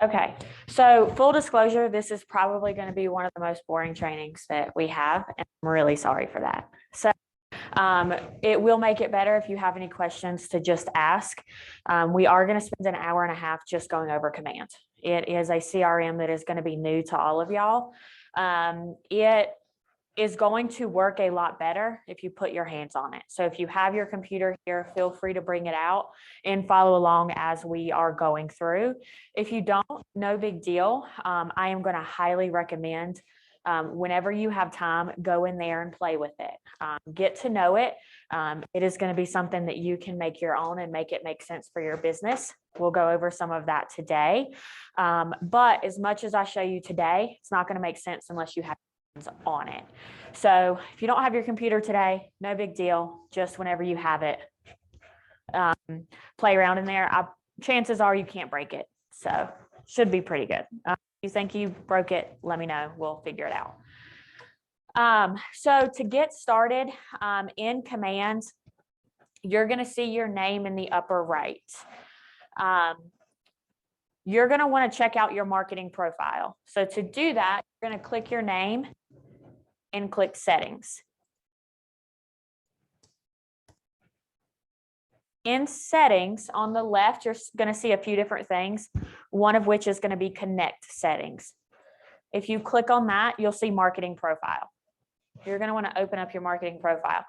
Okay, so full disclosure, this is probably going to be one of the most boring trainings that we have, and I'm really sorry for that. So it will make it better if you have any questions to just ask. We are going to spend an hour and a half just going over Command. It is a CRM that is going to be new to all of y'all. It is going to work a lot better if you put your hands on it. So if you have your computer here, feel free to bring it out and follow along as we are going through. If you don't, no big deal. I am going to highly recommend whenever you have time, go in there and play with it. Get to know it. It is going to be something that you can make your own and make it make sense for your business. We'll go over some of that today. But as much as I show you today, it's not going to make sense unless you have on it. So if you don't have your computer today, no big deal. Just whenever you have it, play around in there. Chances are you can't break it. So should be pretty good. If you think you broke it, let me know. We'll figure it out. So to get started in Command, you're going to see your name in the upper right. You're going to want to check out your marketing profile. So to do that, you're going to click your name and click Settings. In Settings on the left, you're going to see a few different things, one of which is going to be Connect Settings. If you click on that, you'll see Marketing Profile. You're going to want to open up your marketing profile.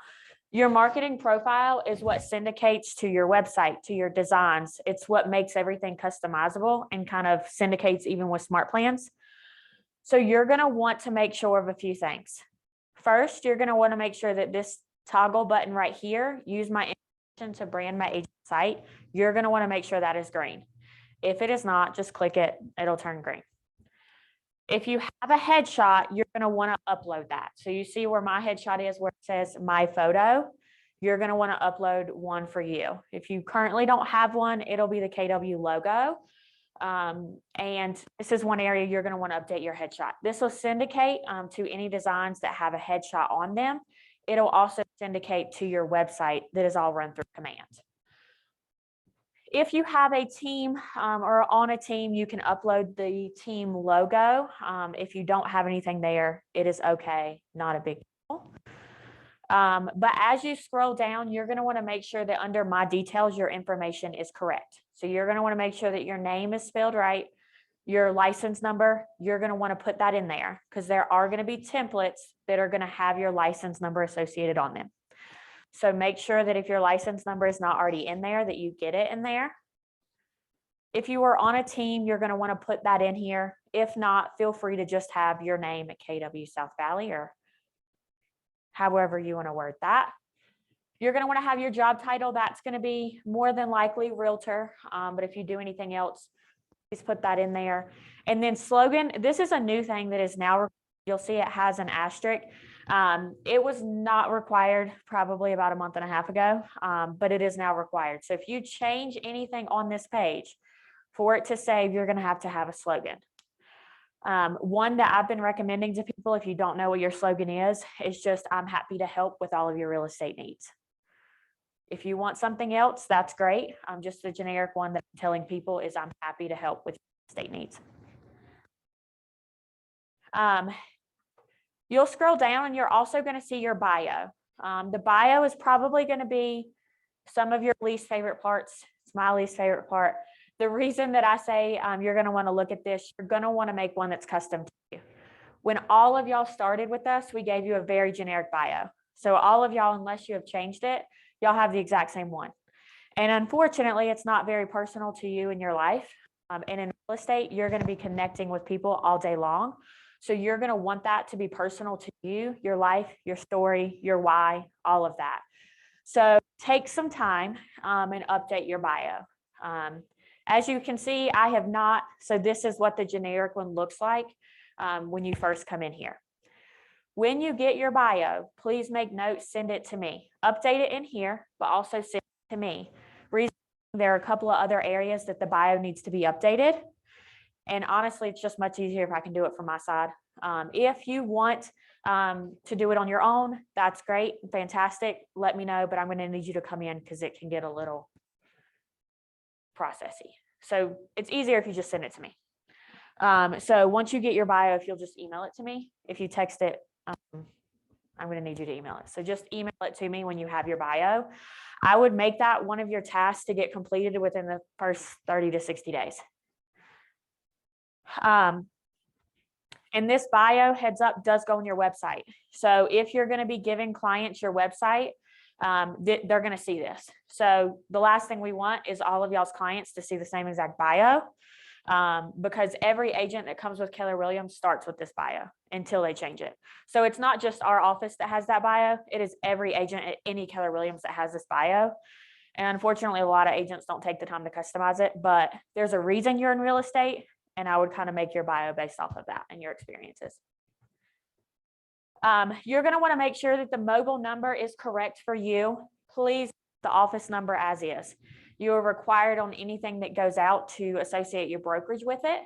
Your marketing profile is what syndicates to your website, to your designs. It's what makes everything customizable and kind of syndicates even with smart plans. So you're going to want to make sure of a few things. First, you're going to want to make sure that this toggle button right here, use my information to brand my agent site, you're going to want to make sure that is green. If it is not, just click it, it'll turn green. If you have a headshot, you're going to want to upload that. So you see where my headshot is, where it says my photo, you're going to want to upload one for you. If you currently don't have one, it'll be the KW logo. And this is one area you're going to want to update your headshot. This will syndicate to any designs that have a headshot on them. It'll also syndicate to your website that is all run through Command. If you have a team or on a team, you can upload the team logo. If you don't have anything there, it is okay, not a big deal. But as you scroll down, you're going to want to make sure that under My Details, your information is correct. So you're going to want to make sure that your name is spelled right, your license number, you're going to want to put that in there because there are going to be templates that are going to have your license number associated on them. So make sure that if your license number is not already in there, that you get it in there. If you are on a team, you're going to want to put that in here. If not, feel free to just have your name at KW South Valley or however you want to word that. You're going to want to have your job title. That's going to be more than likely realtor. But if you do anything else, please put that in there. And then slogan, this is a new thing that is now, you'll see it has an asterisk. It was not required probably about a month and a half ago, but it is now required. So if you change anything on this page for it to save, you're going to have a slogan. One that I've been recommending to people, if you don't know what your slogan is just, I'm happy to help with all of your real estate needs. If you want something else, that's great. Just the generic one that I'm telling people is I'm happy to help with real estate needs. You'll scroll down and you're also going to see your bio. The bio is probably going to be some of your least favorite parts. It's my least favorite part. The reason that I say you're going to want to look at this, you're going to want to make one that's custom to you. When all of y'all started with us, we gave you a very generic bio. So all of y'all, unless you have changed it, y'all have the exact same one. And unfortunately, it's not very personal to you in your life. And in real estate, you're going to be connecting with people all day long. So you're going to want that to be personal to you, your life, your story, your why, all of that. So take some time and update your bio. As you can see, I have not. So this is what the generic one looks like when you first come in here. When you get your bio, please make notes, send it to me. Update it in here, but also send it to me. Reason, there are a couple of other areas that the bio needs to be updated. And honestly, it's just much easier if I can do it from my side. If you want to do it on your own, that's great, fantastic. Let me know, but I'm going to need you to come in because it can get a little processy. So it's easier if you just send it to me. So once you get your bio, if you'll just email it to me, if you text it, I'm going to need you to email it. So just email it to me when you have your bio. I would make that one of your tasks to get completed within the first 30 to 60 days. And this bio, heads up, does go on your website. So if you're going to be giving clients your website, they're going to see this. So the last thing we want is all of y'all's clients to see the same exact bio, because every agent that comes with Keller Williams starts with this bio until they change it. So it's not just our office that has that bio. It is every agent at any Keller Williams that has this bio. And unfortunately, a lot of agents don't take the time to customize it, but there's a reason you're in real estate. And I would kind of make your bio based off of that and your experiences. You're going to want to make sure that the mobile number is correct for you. Please, the office number as is. You are required on anything that goes out to associate your brokerage with it.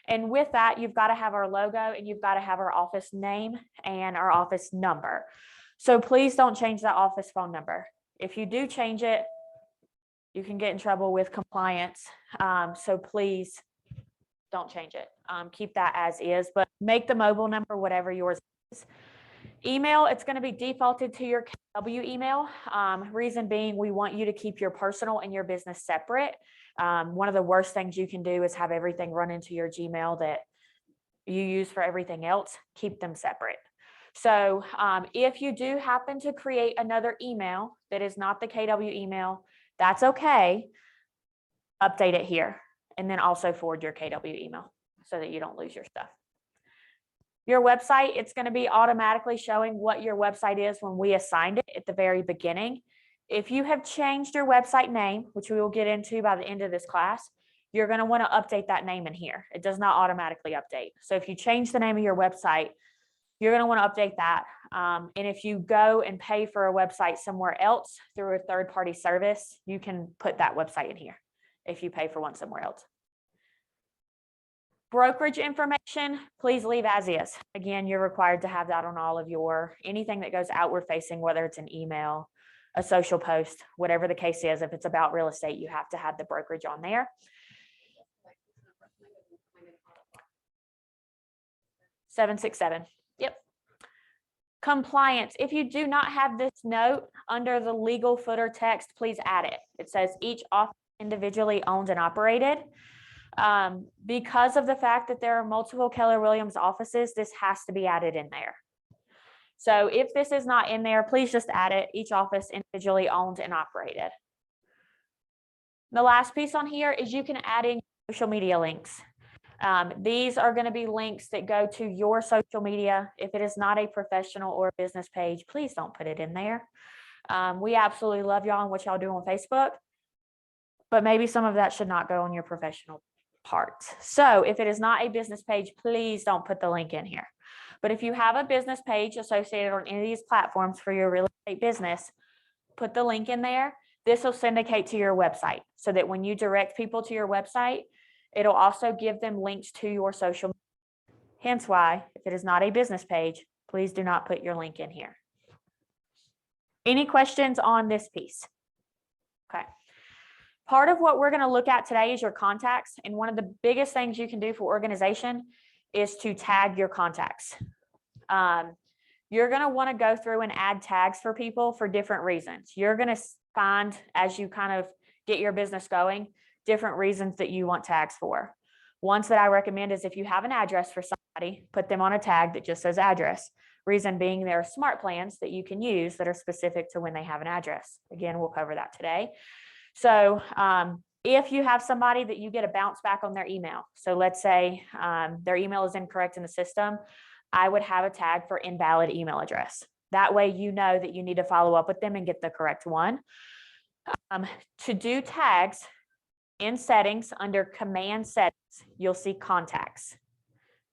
And with that, you've got to have our logo and you've got to have our office name and our office number. So please don't change that office phone number. If you do change it, you can get in trouble with compliance. So please don't change it. Keep that as is, but make the mobile number whatever yours is. Email, it's going to be defaulted to your KW email. Reason being, we want you to keep your personal and your business separate. One of the worst things you can do is have everything run into your Gmail that you use for everything else. Keep them separate. So if you do happen to create another email that is not the KW email, that's okay. Update it here. And then also forward your KW email so that you don't lose your stuff. Your website, it's going to be automatically showing what your website is when we assigned it at the very beginning. If you have changed your website name, which we will get into by the end of this class, you're going to want to update that name in here. It does not automatically update. So if you change the name of your website, you're going to want to update that. And if you go and pay for a website somewhere else through a third-party service, you can put that website in here if you pay for one somewhere else. Brokerage information, please leave as is. Again, you're required to have that on all of your, anything that goes outward facing, whether it's an email, a social post, whatever the case is. If it's about real estate, you have to have the brokerage on there. 767. Yep. Compliance. If you do not have this note under the legal footer text, please add it. It says each office individually owned and operated. Because of the fact that there are multiple Keller Williams offices, this has to be added in there. So if this is not in there, please just add it. Each office individually owned and operated. The last piece on here is you can add in social media links. These are going to be links that go to your social media. If it is not a professional or business page, please don't put it in there. We absolutely love y'all and what y'all do on Facebook, but maybe some of that should not go on your professional part. So if it is not a business page, please don't put the link in here. But if you have a business page associated on any of these platforms for your real estate business, put the link in there. This will syndicate to your website so that when you direct people to your website, it'll also give them links to your social media. Hence why, if it is not a business page, please do not put your link in here. Any questions on this piece? Okay. Part of what we're going to look at today is your contacts. And one of the biggest things you can do for organization is to tag your contacts. You're going to want to go through and add tags for people for different reasons. You're going to find, as you kind of get your business going, different reasons that you want tags for. Ones that I recommend is if you have an address for somebody, put them on a tag that just says address. Reason being, there are smart plans that you can use that are specific to when they have an address. Again, we'll cover that today. So if you have somebody that you get a bounce back on their email, so let's say their email is incorrect in the system, I would have a tag for invalid email address. That way you know that you need to follow up with them and get the correct one. To do tags, in settings under command settings, you'll see contacts.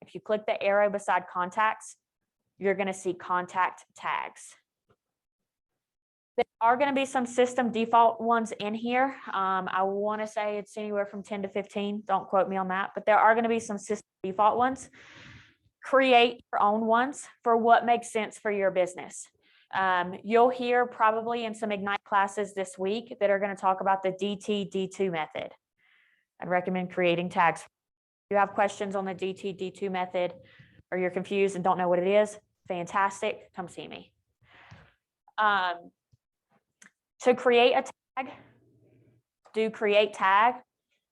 If you click the arrow beside contacts, you're going to see contact tags. There are going to be some system default ones in here. I want to say it's anywhere from 10 to 15. Don't quote me on that, but there are going to be some system default ones. Create your own ones for what makes sense for your business. You'll hear probably in some Ignite classes this week that are going to talk about the DT-D2 method. I'd recommend creating tags. you have questions on the DT-D2 method, or you're confused and don't know what it is, fantastic, come see me. To create a tag, do create tag.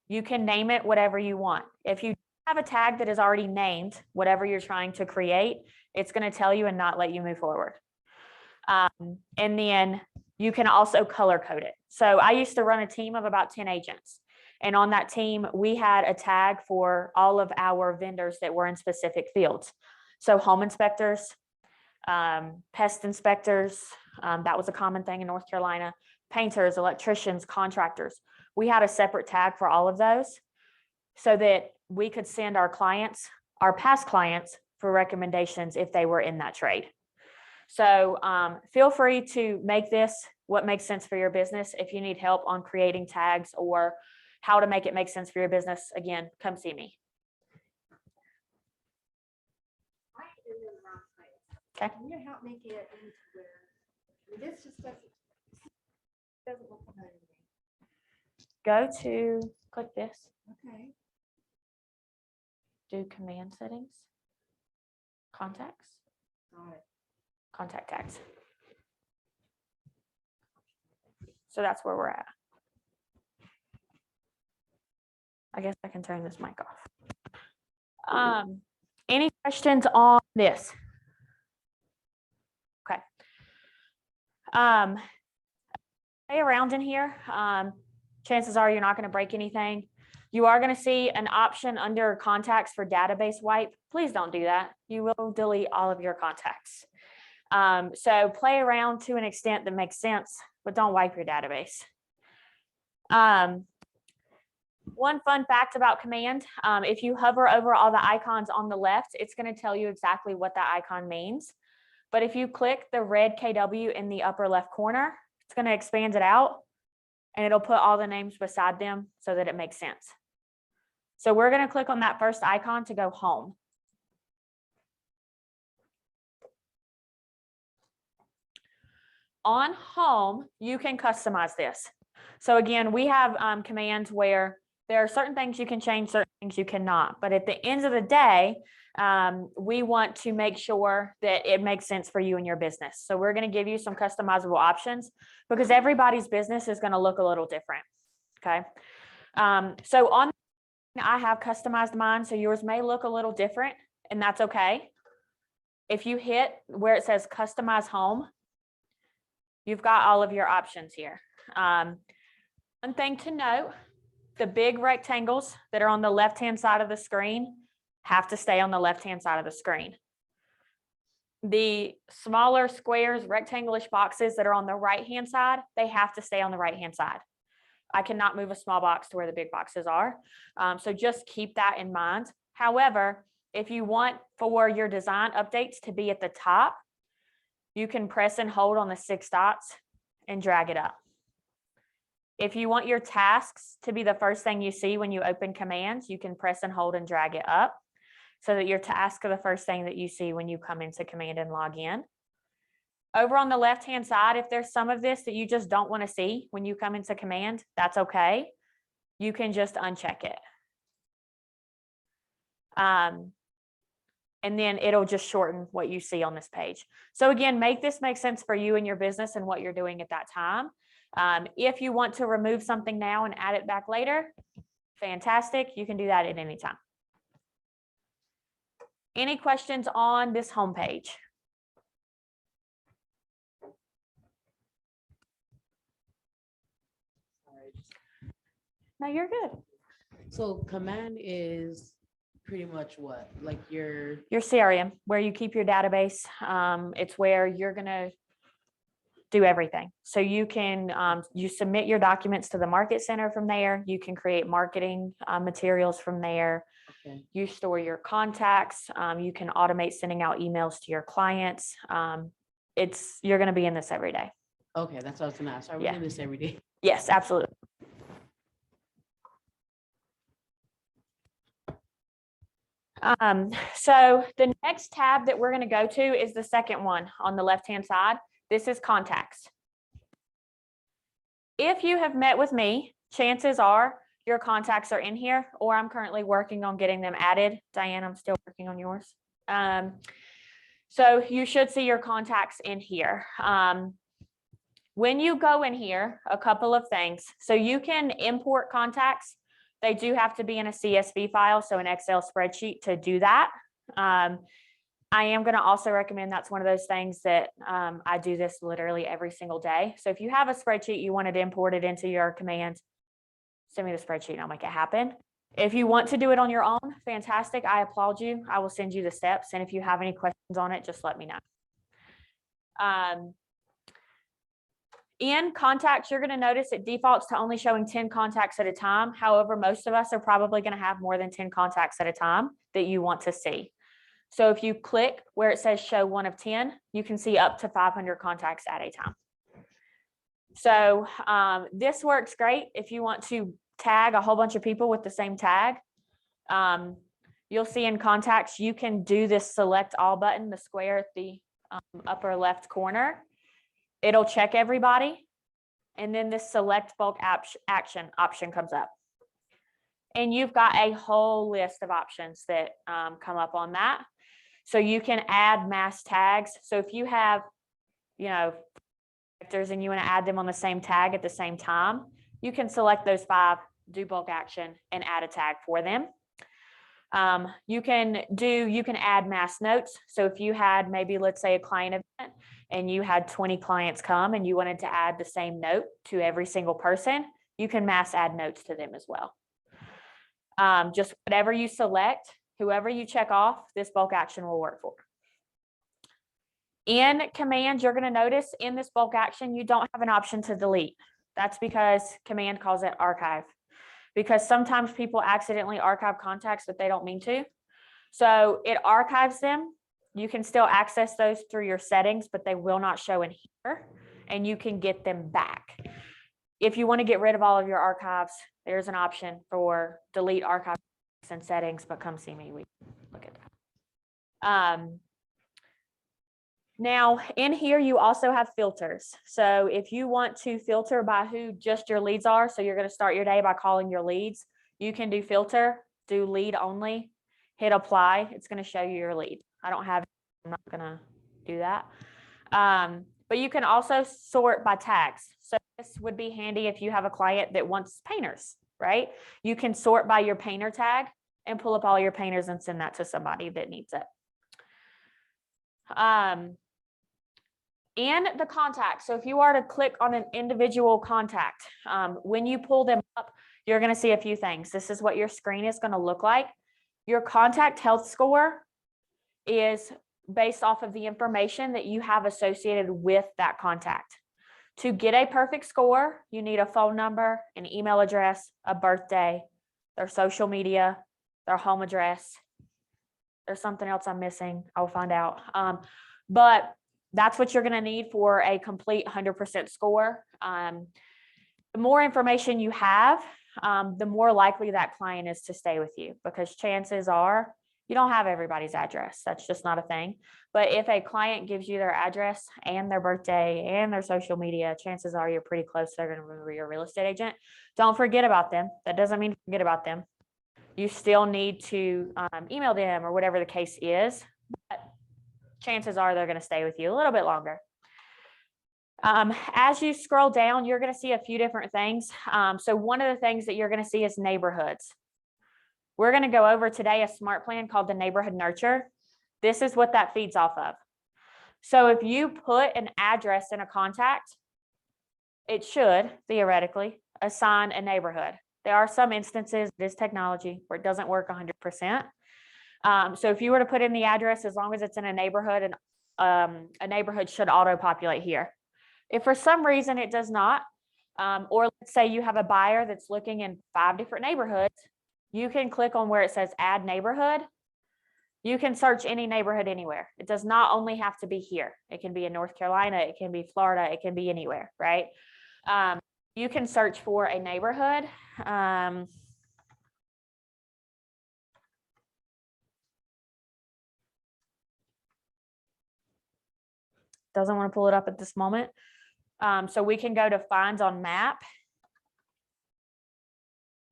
You can name it whatever you want. If you have a tag that is already named, whatever you're trying to create, it's going to tell you and not let you move forward. And then you can also color code it. So I used to run a team of about 10 agents. And on that team, we had a tag for all of our vendors that were in specific fields. So home inspectors, pest inspectors, that was a common thing in North Carolina, painters, electricians, contractors. We had a separate tag for all of those so that we could send our clients, our past clients, for recommendations if they were in that trade. So feel free to make this what makes sense for your business. If you need help on creating tags or how to make it make sense for your business, again, come see me. Okay. Can you help me get into where this just doesn't look familiar to me? Go to, click this, Okay. do command settings, contacts, Got it. contact tags. So that's where we're at. I guess I can turn this mic off. Any questions on this? Okay. Play around in here. Chances are you're not going to break anything. You are going to see an option under contacts for database wipe. Please don't do that. You will delete all of your contacts. So play around to an extent that makes sense, but don't wipe your database. One fun fact about command, if you hover over all the icons on the left, it's going to tell you exactly what that icon means. But if you click the red KW in the upper left corner, it's going to expand it out and it'll put all the names beside them so that it makes sense. So we're going to click on that first icon to go home. On home, you can customize this. So again, we have commands where there are certain things you can change, certain things you cannot. But at the end of the day, we want to make sure that it makes sense for you and your business. So we're going to give you some customizable options because everybody's business is going to look a little different. Okay. So on, I have customized mine. So yours may look a little different and that's okay. If you hit where it says customize home, you've got all of your options here. One thing to note, the big rectangles that are on the left-hand side of the screen have to stay on the left-hand side of the screen. The smaller squares, rectangular boxes that are on the right-hand side, they have to stay on the right-hand side. I cannot move a small box to where the big boxes are. So just keep that in mind. However, if you want for your design updates to be at the top, you can press and hold on the 6 dots and drag it up. If you want your tasks to be the first thing you see when you open commands, you can press and hold and drag it up so that your tasks are the first thing that you see when you come into command and log in. Over on the left-hand side, if there's some of this that you just don't want to see when you come into command, that's okay. You can just uncheck it. And then it'll just shorten what you see on this page. So again, make this make sense for you and your business and what you're doing at that time. If you want to remove something now and add it back later, fantastic. You can do that at any time. Any questions on this homepage? No, you're good. So command is pretty much what? Like your CRM, where you keep your database. It's where you're going to do everything. So you can, you submit your documents to the market center from there. You can create marketing materials from there. okay. You store your contacts. You can automate sending out emails to your clients. You're going to be in this every day. Okay, that's what I was gonna ask. Are we Yeah. doing this every day? Yes, absolutely. So the next tab that we're going to go to is the second one on the left-hand side. This is contacts. If you have met with me, chances are your contacts are in here, or I'm currently working on getting them added. Diane, I'm still working on yours. So you should see your contacts in here. When you go in here, a couple of things. So you can import contacts. They do have to be in a CSV file, so an Excel spreadsheet to do that. I am going to also recommend that's one of those things that I do this literally every single day. So if you have a spreadsheet, you want it imported into your command, send me the spreadsheet and I'll make it happen. If you want to do it on your own, fantastic. I applaud you. I will send you the steps. And if you have any questions on it, just let me know. In contacts, you're going to notice it defaults to only showing 10 contacts at a time. However, most of us are probably going to have more than 10 contacts at a time that you want to see. So if you click where it says show 1 of 10, you can see up to 500 contacts at a time. So this works great if you want to tag a whole bunch of people with the same tag. You'll see in contacts, you can do this select all button, the square at the upper left corner. It'll check everybody. And then this select bulk action option comes up. And you've got a whole list of options that come up on that. So you can add mass tags. So if you have, characters and you want to add them on the same tag at the same time, you can select those 5, do bulk action, and add a tag for them. You can add mass notes. So if you had maybe, let's say, a client event and you had 20 clients come and you wanted to add the same note to every single person, you can mass add notes to them as well. Just whatever you select, whoever you check off, this bulk action will work for. In command, you're going to notice in this bulk action, you don't have an option to delete. That's because command calls it archive. Because sometimes people accidentally archive contacts that they don't mean to. So it archives them. You can still access those through your settings, but they will not show in here, and you can get them back. If you want to get rid of all of your archives, there's an option for delete archive and settings, but come see me. We look at that. Now in here, you also have filters. So if you want to filter by who just your leads are, so you're going to start your day by calling your leads, you can do filter, do lead only, hit apply. It's going to show you your lead. I don't have, I'm not going to do that. But you can also sort by tags. So this would be handy if you have a client that wants painters, right? You can sort by your painter tag and pull up all your painters and send that to somebody that needs it. And the contact. So if you are to click on an individual contact, when you pull them up, you're going to see a few things. This is what your screen is going to look like. Your contact health score is based off of the information that you have associated with that contact. To get a perfect score, you need a phone number, an email address, a birthday, their social media, their home address. There's something else I'm missing. I'll find out. But that's what you're going to need for a complete 100% score. The more information you have, the more likely that client is to stay with you, because chances are you don't have everybody's address. That's just not a thing. But if a client gives you their address and their birthday and their social media, chances are you're pretty close. They're going to remember your real estate agent. Don't forget about them. That doesn't mean forget about them. You still need to email them or whatever the case is. But chances are they're going to stay with you a little bit longer. As you scroll down, you're going to see a few different things. So one of the things that you're going to see is neighborhoods. We're going to go over today a smart plan called the Neighborhood Nurture. This is what that feeds off of. So if you put an address in a contact, it should theoretically assign a neighborhood. There are some instances, this technology, where it doesn't work 100%. So if you were to put in the address, as long as it's in a neighborhood, and a neighborhood should auto-populate here. If for some reason it does not, or let's say you have a buyer that's looking in 5 different neighborhoods, you can click on where it says add neighborhood. You can search any neighborhood anywhere. It does not only have to be here. It can be in North Carolina, it can be Florida, it can be anywhere, right? You can search for a neighborhood. Doesn't want to pull it up at this moment. So we can go to find on map.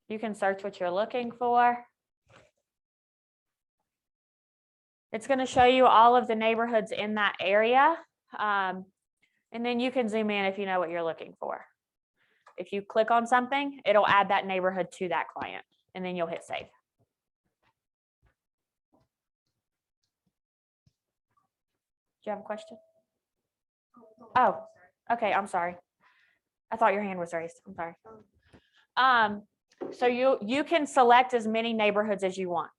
You can search what you're looking for. It's going to show you all of the neighborhoods in that area. And then you can zoom in if you know what you're looking for. If you click on something, it'll add that neighborhood to that client, and then you'll hit save. Do you have a question? Oh, okay, I'm sorry. I thought your hand was raised. I'm sorry. So you can select as many neighborhoods as you want.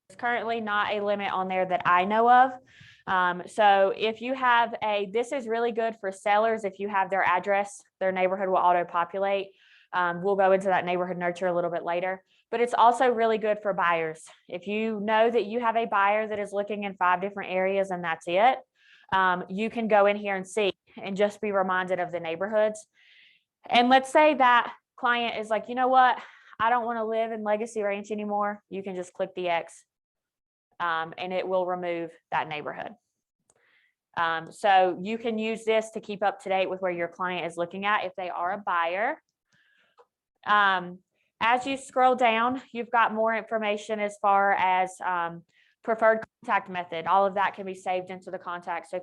There's currently not a limit on there that I know of. So if you have this is really good for sellers. If you have their address, their neighborhood will auto-populate. We'll go into that neighborhood nurture a little bit later, but it's also really good for buyers. If you know that you have a buyer that is looking in 5 different areas and that's it, you can go in here and see and just be reminded of the neighborhoods. And let's say that client is like, you know what? I don't want to live in Legacy Ranch anymore. You can just click the X and it will remove that neighborhood. So you can use this to keep up to date with where your client is looking at if they are a buyer. As you scroll down, you've got more information as far as preferred contact method. All of that can be saved into the contact. So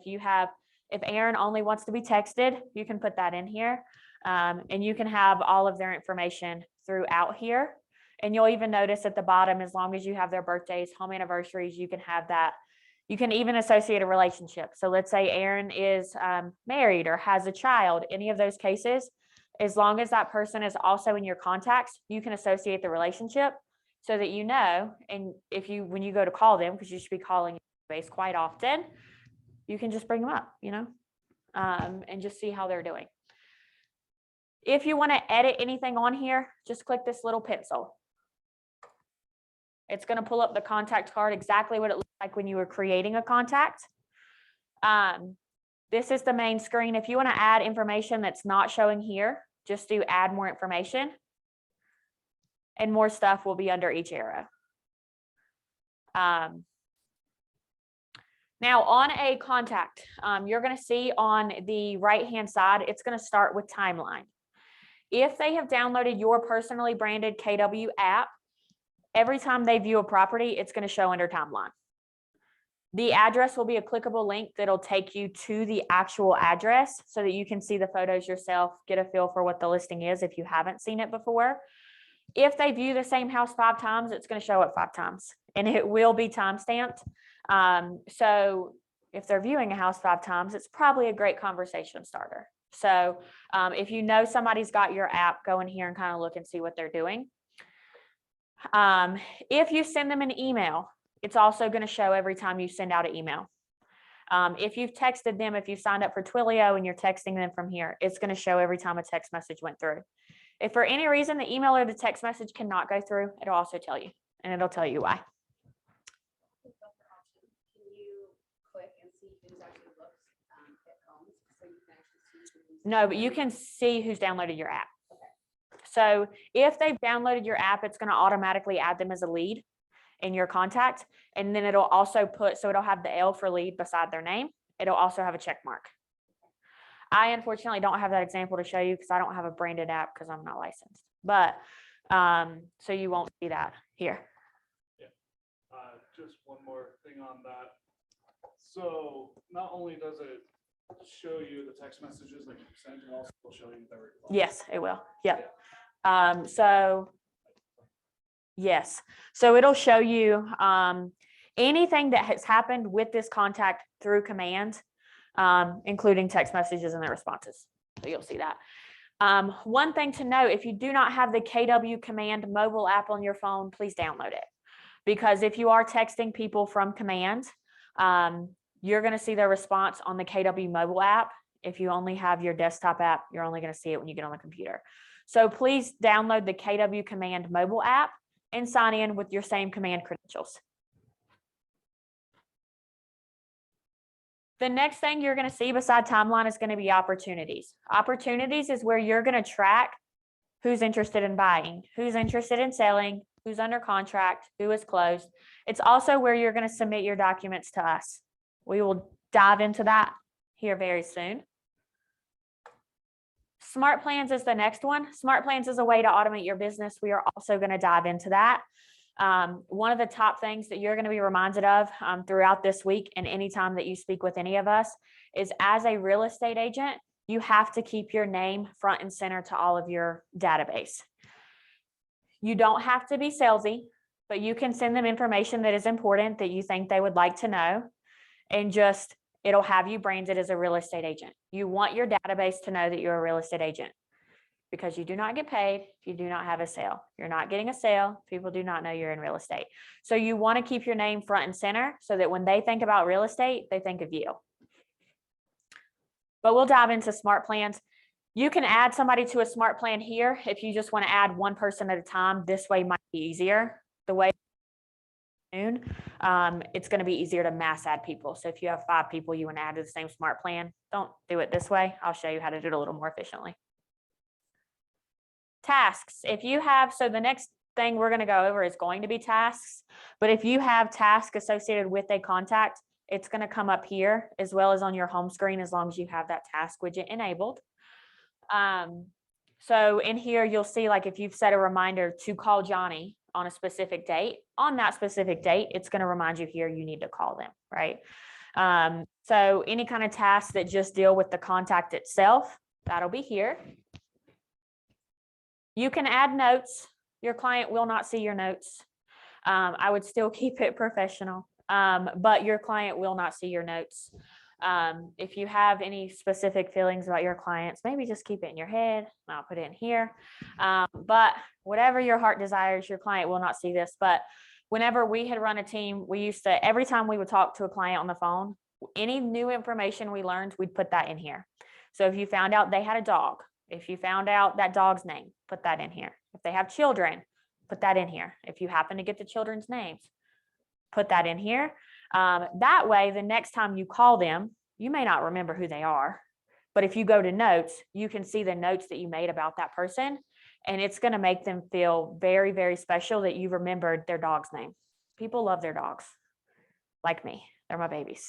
if Aaron only wants to be texted, you can put that in here. And you can have all of their information throughout here. And you'll even notice at the bottom, as long as you have their birthdays, home anniversaries, you can have that. You can even associate a relationship. So let's say Aaron is married or has a child, any of those cases, as long as that person is also in your contacts, you can associate the relationship so that you know, and when you go to call them, because you should be calling base quite often, you can just bring them up, and just see how they're doing. If you want to edit anything on here, just click this little pencil. It's going to pull up the contact card exactly what it looks like when you were creating a contact. This is the main screen. If you want to add information that's not showing here, just do add more information. And more stuff will be under each arrow. Now on a contact, you're going to see on the right-hand side, it's going to start with timeline. If they have downloaded your personally branded KW app, every time they view a property, it's going to show under timeline. The address will be a clickable link that'll take you to the actual address so that you can see the photos yourself, get a feel for what the listing is if you haven't seen it before. If they view the same house 5 times, it's going to show up 5 times and it will be timestamped. So if they're viewing a house 5 times, it's probably a great conversation starter. So if you know somebody's got your app, go in here and kind of look and see what they're doing. If you send them an email, it's also going to show every time you send out an email. If you've texted them, if you signed up for Twilio and you're texting them from here, it's going to show every time a text message went through. If for any reason the email or the text message cannot go through, it'll also tell you, and it'll tell you why. Can you click and see who's actually looked at homes so you can actually see who's No, but you can see who's downloaded your app. So if they've downloaded your app, it's going to automatically add them as a lead in your contact. And then it'll also so it'll have the L for lead beside their name. It'll also have a check mark. I unfortunately don't have that example to show you because I don't have a branded app because I'm not licensed. But so you won't see that here. Yeah. Just one more thing on that. So not only does it show you the text messages that you sent, it also will show you the reply. Yes, it will. Yep. So yes. So it'll show you anything that has happened with this contact through command, including text messages and their responses. So you'll see that. One thing to note, if you do not have the KW Command mobile app on your phone, please download it. Because if you are texting people from command, you're going to see their response on the KW mobile app. If you only have your desktop app, you're only going to see it when you get on the computer. So please download the KW Command mobile app and sign in with your same command credentials. The next thing you're going to see beside timeline is going to be opportunities. Opportunities is where you're going to track who's interested in buying, who's interested in selling, who's under contract, who is closed. It's also where you're going to submit your documents to us. We will dive into that here very soon. Smart plans is the next one. Smart plans is a way to automate your business. We are also going to dive into that. One of the top things that you're going to be reminded of throughout this week and anytime that you speak with any of us is, as a real estate agent, you have to keep your name front and center to all of your database. You don't have to be salesy, but you can send them information that is important that you think they would like to know, and just, it'll have you branded as a real estate agent. You want your database to know that you're a real estate agent, because you do not get paid if you do not have a sale. You're not getting a sale. People do not know you're in real estate. So you want to keep your name front and center so that when they think about real estate, they think of you. But we'll dive into smart plans. You can add somebody to a smart plan here if you just want to add one person at a time. This way might be easier. The way it's going to be easier to mass add people. So if you have 5 people you want to add to the same smart plan, don't do it this way. I'll show you how to do it a little more efficiently. Tasks. If you have, so the next thing we're going to go over is going to be tasks, but if you have tasks associated with a contact, it's going to come up here as well as on your home screen, as long as you have that task widget enabled. So in here, you'll see, like, if you've set a reminder to call Johnny on a specific date, on that specific date, it's going to remind you here, you need to call them, right? So any kind of tasks that just deal with the contact itself, that'll be here. You can add notes. Your client will not see your notes. I would still keep it professional, but your client will not see your notes. If you have any specific feelings about your clients, maybe just keep it in your head. I'll put it in here. But whatever your heart desires, your client will not see this. But whenever we had run a team, we used to, every time we would talk to a client on the phone, any new information we learned, we'd put that in here. So if you found out they had a dog, if you found out that dog's name, put that in here. If they have children, put that in here. If you happen to get the children's names, put that in here. That way, the next time you call them, you may not remember who they are, but if you go to notes, you can see the notes that you made about that person, and it's going to make them feel very, very special that you remembered their dog's name. People love their dogs, like me. They're my babies.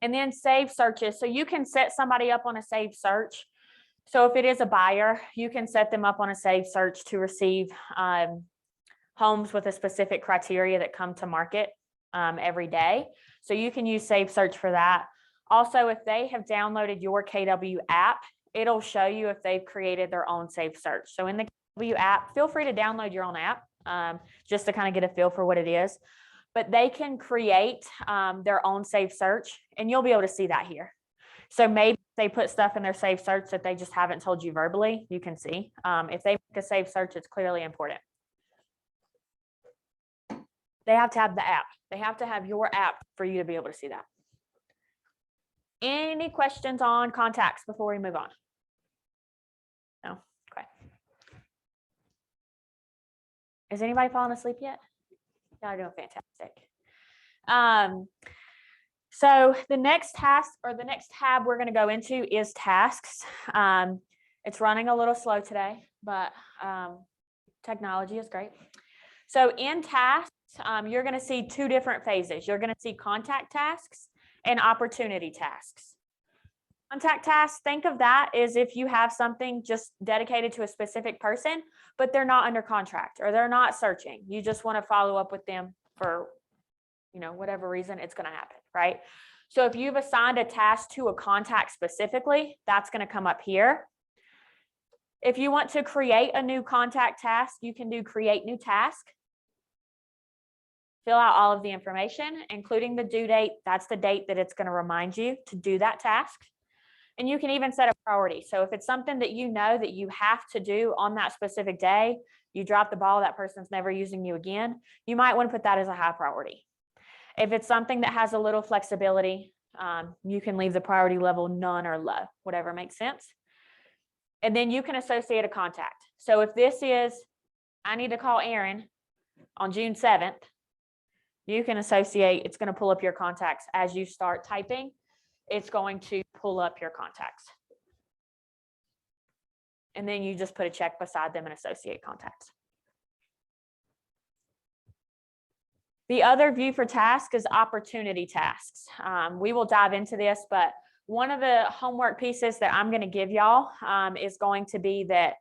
And then save searches. So you can set somebody up on a save search. So if it is a buyer, you can set them up on a save search to receive homes with a specific criteria that come to market every day. So you can use save search for that. Also, if they have downloaded your KW app, it'll show you if they've created their own save search. So in the KW app, feel free to download your own app just to kind of get a feel for what it is. But they can create their own save search, and you'll be able to see that here. So maybe they put stuff in their save search that they just haven't told you verbally, you can see. If they make a save search, it's clearly important. They have to have the app. They have to have your app for you to be able to see that. Any questions on contacts before we move on? No? Okay. Is anybody falling asleep yet? Y'all are doing fantastic. So the next task, or the next tab we're going to go into, is tasks. It's running a little slow today, but technology is great. So in tasks, you're going to see 2 different phases. You're going to see contact tasks and opportunity tasks. Contact tasks, think of that as if you have something just dedicated to a specific person, but they're not under contract or they're not searching. You just want to follow up with them for, whatever reason, it's going to happen, right? So if you've assigned a task to a contact specifically, that's going to come up here. If you want to create a new contact task, you can do create new task. Fill out all of the information, including the due date. That's the date that it's going to remind you to do that task. And you can even set a priority. So if it's something that you know that you have to do on that specific day, you drop the ball, that person's never using you again, you might want to put that as a high priority. If it's something that has a little flexibility, you can leave the priority level none or low, whatever makes sense. And then you can associate a contact. So if this is, I need to call Aaron on June 7th, you can associate, it's going to pull up your contacts. As you start typing, it's going to pull up your contacts. And then you just put a check beside them and associate contacts. The other view for task is opportunity tasks. We will dive into this, but one of the homework pieces that I'm going to give y'all is going to be that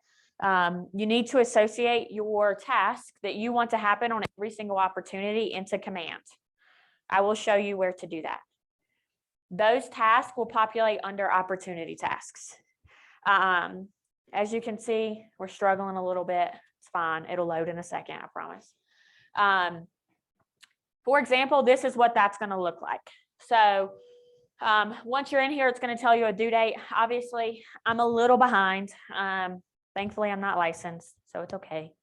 you need to associate your task that you want to happen on every single opportunity into command. I will show you where to do that. Those tasks will populate under opportunity tasks. As you can see, we're struggling a little bit. It's fine. It'll load in a second, I promise. For example, this is what that's going to look like. So once you're in here, it's going to tell you a due date. Obviously, I'm a little behind. Thankfully, I'm not licensed, so it's okay.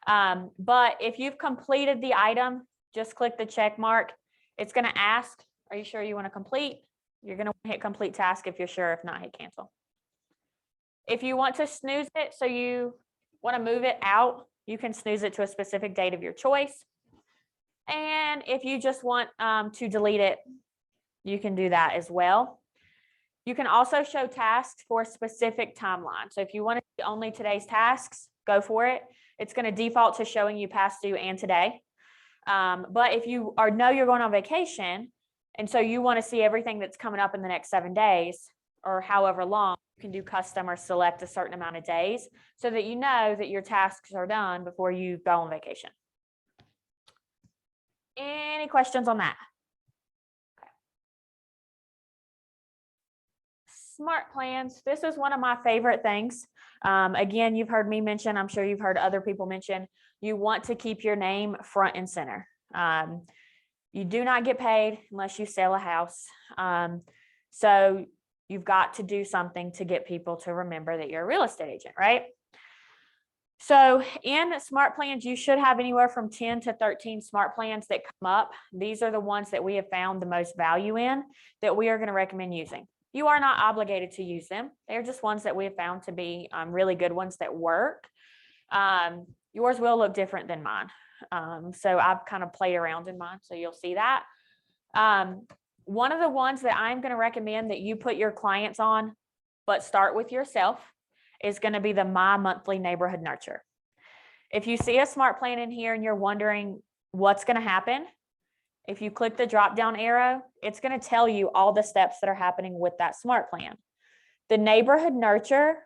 But if you've completed the item, just click the check mark. It's going to ask, are you sure you want to complete? You're going to hit complete task if you're sure. If not, hit cancel. If you want to snooze it, so you want to move it out, you can snooze it to a specific date of your choice. And if you just want to delete it, you can do that as well. You can also show tasks for a specific timeline. So if you want to see only today's tasks, go for it. It's going to default to showing you past due and today. But if you know you're going on vacation, and so you want to see everything that's coming up in the next 7 days or however long, you can do custom or select a certain amount of days so that you know that your tasks are done before you go on vacation. Any questions on that? Okay. Smart plans. This is one of my favorite things. Again, you've heard me mention, I'm sure you've heard other people mention, you want to keep your name front and center. You do not get paid unless you sell a house. So you've got to do something to get people to remember that you're a real estate agent, right? So in smart plans, you should have anywhere from 10 to 13 smart plans that come up. These are the ones that we have found the most value in that we are going to recommend using. You are not obligated to use them. They're just ones that we have found to be really good ones that work. Yours will look different than mine. So I've kind of played around in mine, so you'll see that. One of the ones that I'm going to recommend that you put your clients on, but start with yourself, is going to be the My Monthly Neighborhood Nurture. If you see a smart plan in here and you're wondering what's going to happen, if you click the drop down arrow, it's going to tell you all the steps that are happening with that smart plan. The Neighborhood Nurture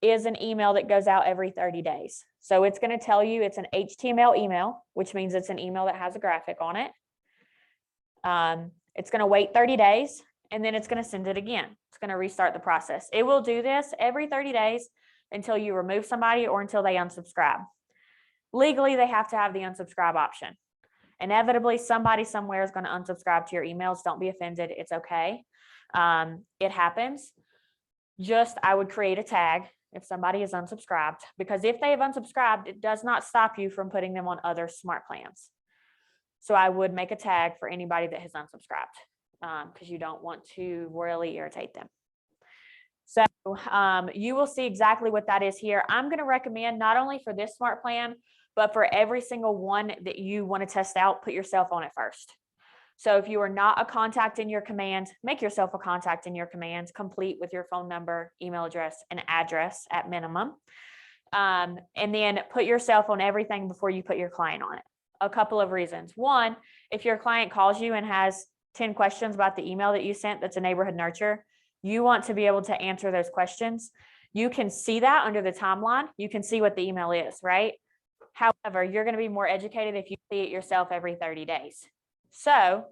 is an email that goes out every 30 days. So it's going to tell you it's an HTML email, which means it's an email that has a graphic on it. It's going to wait 30 days and then it's going to send it again. It's going to restart the process. It will do this every 30 days until you remove somebody or until they unsubscribe. Legally, they have to have the unsubscribe option. Inevitably, somebody somewhere is going to unsubscribe to your emails. Don't be offended. It's okay. It happens. I would create a tag if somebody is unsubscribed, because if they have unsubscribed, it does not stop you from putting them on other smart plans. So I would make a tag for anybody that has unsubscribed because you don't want to royally irritate them. So you will see exactly what that is here. I'm going to recommend not only for this smart plan, but for every single one that you want to test out, put yourself on it first. So if you are not a contact in your command, make yourself a contact in your command, complete with your phone number, email address, and address at minimum. And then put yourself on everything before you put your client on it. A couple of reasons. One, if your client calls you and has 10 questions about the email that you sent that's a neighborhood nurture, you want to be able to answer those questions. You can see that under the timeline. You can see what the email is, right? However, you're going to be more educated if you see it yourself every 30 days. So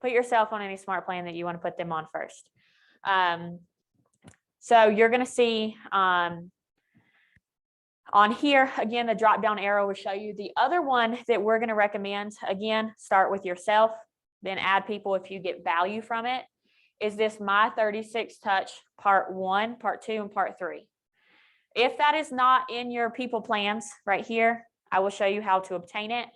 put yourself on any smart plan that you want to put them on first. So you're going to see on here, again, the drop down arrow will show you the other one that we're going to recommend. Again, start with yourself, then add people if you get value from it. Is this My 36 Touch Part 1, Part 2, and Part 3. If that is not in your people plans right here, I will show you how to obtain it.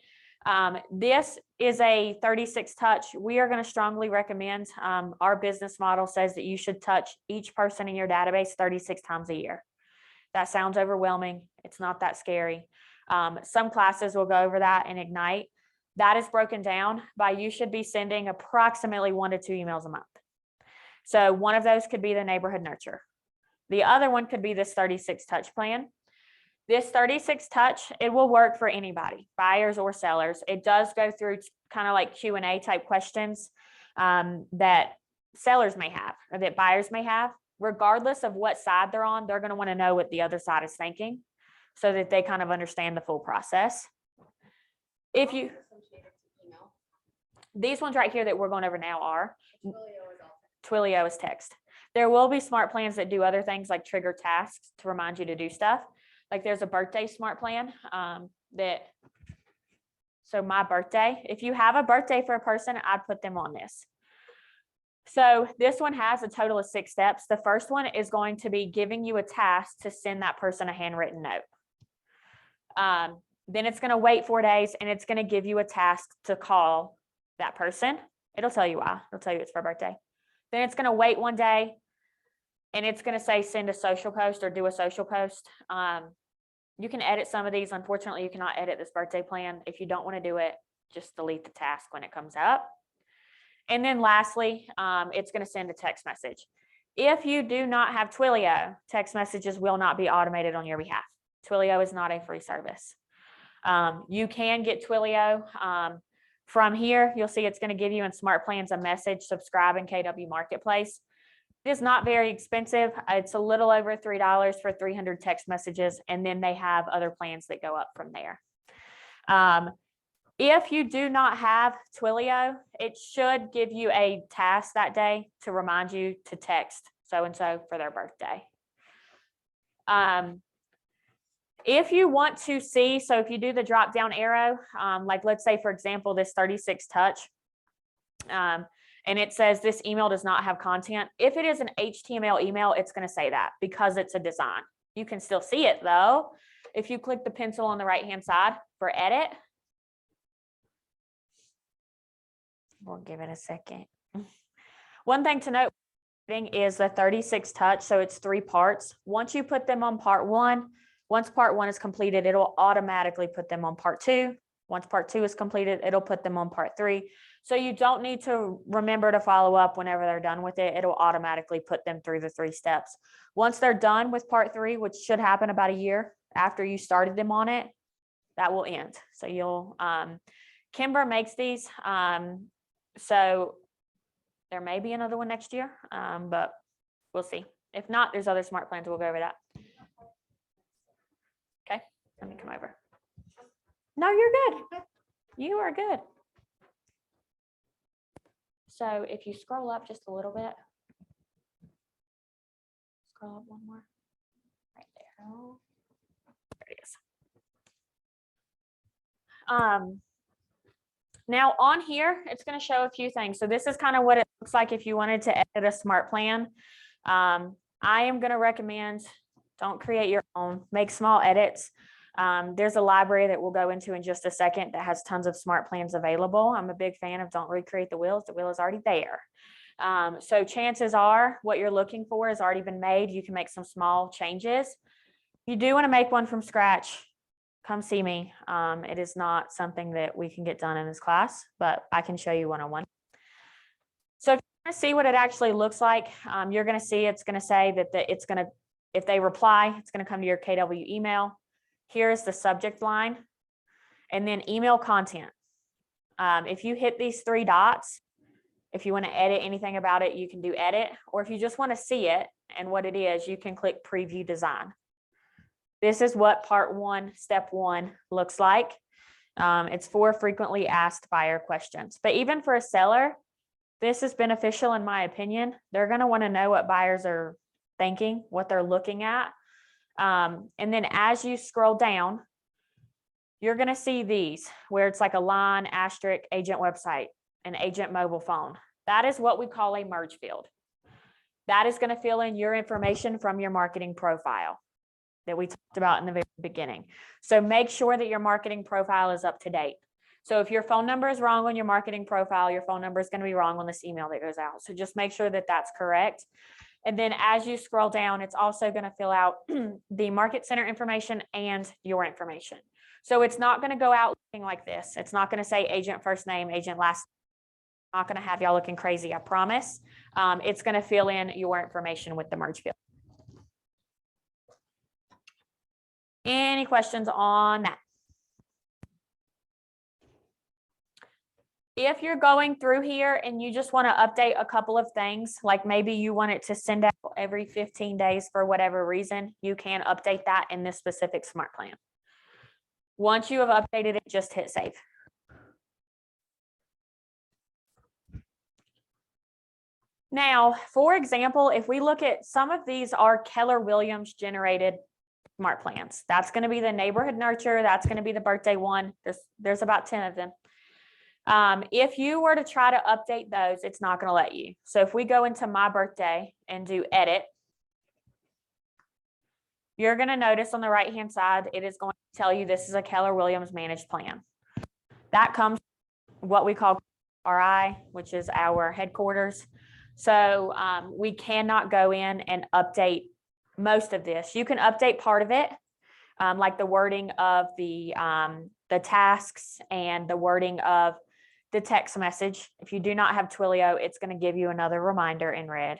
This is a 36 touch. We are going to strongly recommend, our business model says that you should touch each person in your database 36 times a year. That sounds overwhelming. It's not that scary. Some classes will go over that in Ignite. That is broken down by you should be sending approximately 1 to 2 emails a month. So one of those could be the neighborhood nurture. The other one could be this 36 touch plan. This 36 touch, it will work for anybody, buyers or sellers. It does go through kind of like Q&A type questions that sellers may have or that buyers may have, regardless of what side they're on, they're going to want to know what the other side is thinking so that they kind of understand the full process. If you, Associated to email. these ones right here that we're going over now are Twilio is also. Twilio is text. There will be smart plans that do other things like trigger tasks to remind you to do stuff. Like there's a birthday smart plan so my birthday, if you have a birthday for a person, I'd put them on this. So this one has a total of 6 steps. The first one is going to be giving you a task to send that person a handwritten note. Then it's going to wait 4 days and it's going to give you a task to call that person. It'll tell you why. It'll tell you it's for a birthday. Then it's going to wait 1 day and it's going to say send a social post or do a social post. You can edit some of these. Unfortunately, you cannot edit this birthday plan. If you don't want to do it, just delete the task when it comes up. And then lastly, it's going to send a text message. If you do not have Twilio, text messages will not be automated on your behalf. Twilio is not a free service. You can get Twilio from here. You'll see it's going to give you in Smart Plans a message, subscribe in KW Marketplace. It is not very expensive. It's a little over $3 for 300 text messages, and then they have other plans that go up from there. If you do not have Twilio, it should give you a task that day to remind you to text so-and-so for their birthday. If you want to see, so if you do the drop down arrow, like let's say, for example, this 36 touch, and it says this email does not have content. If it is an HTML email, it's going to say that because it's a design. You can still see it though. If you click the pencil on the right-hand side for edit, we'll give it a second. One thing to note is the 36 touch. So it's 3 parts. Once you put them on part 1, once part 1 is completed, it'll automatically put them on part 2. Once part 2 is completed, it'll put them on part 3. So you don't need to remember to follow up whenever they're done with it. It'll automatically put them through the 3 steps. Once they're done with part 3, which should happen about a year after you started them on it, that will end. So you'll, Kimber makes these. So there may be another one next year, but we'll see. If not, there's other smart plans. We'll go over that. Okay, let me come over. No, you're good. You are good. So if you scroll up just a little bit, scroll up one more, right there. There it is. Now on here, it's going to show a few things. So this is kind of what it looks like if you wanted to edit a smart plan. I am going to recommend, don't create your own, make small edits. There's a library that we'll go into in just a second that has tons of smart plans available. I'm a big fan of don't recreate the wheels. The wheel is already there. So chances are what you're looking for has already been made. You can make some small changes. If you do want to make one from scratch, come see me. It is not something that we can get done in this class, but I can show you one-on-one. So if you want to see what it actually looks like, you're going to see it's going to say that it's going to, if they reply, it's going to come to your KW email. Here's the subject line, and then email content. If you hit these 3 dots, if you want to edit anything about it, you can do edit, or if you just want to see it and what it is, you can click preview design. This is what part 1, step 1 looks like. It's 4 frequently asked buyer questions, but even for a seller, this is beneficial in my opinion. They're going to want to know what buyers are thinking, what they're looking at. And then as you scroll down, you're going to see these where it's like a line, asterisk, agent website, and agent mobile phone. That is what we call a merge field. That is going to fill in your information from your marketing profile that we talked about in the very beginning. So make sure that your marketing profile is up to date. So if your phone number is wrong on your marketing profile, your phone number is going to be wrong on this email that goes out. So just make sure that that's correct. And then as you scroll down, it's also going to fill out the market center information and your information. So it's not going to go out looking like this. It's not going to say agent first name, agent last name. Not going to have y'all looking crazy, I promise. It's going to fill in your information with the merge field. Any questions on that? If you're going through here and you just want to update a couple of things, like maybe you want it to send out every 15 days for whatever reason, you can update that in this specific smart plan. Once you have updated it, just hit save. Now, for example, if we look at some of these are Keller Williams generated smart plans. That's going to be the neighborhood nurture. That's going to be the birthday one. There's about 10 of them. If you were to try to update those, it's not going to let you. So if we go into my birthday and do edit, you're going to notice on the right-hand side, it is going to tell you this is a Keller Williams managed plan. That comes what we call RI, which is our headquarters. So we cannot go in and update most of this. You can update part of it, like the wording of the tasks and the wording of the text message. If you do not have Twilio, it's going to give you another reminder in red.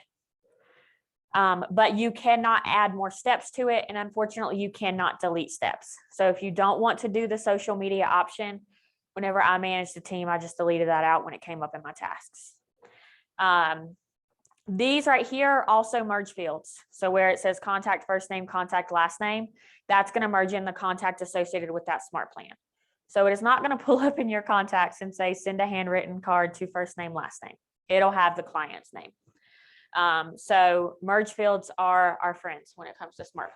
But you cannot add more steps to it. And unfortunately, you cannot delete steps. So if you don't want to do the social media option, whenever I managed the team, I just deleted that out when it came up in my tasks. These right here also merge fields. So where it says contact first name, contact last name, that's going to merge in the contact associated with that smart plan. So it is not going to pull up in your contacts and say, send a handwritten card to first name, last name. It'll have the client's name. So merge fields are our friends when it comes to smart.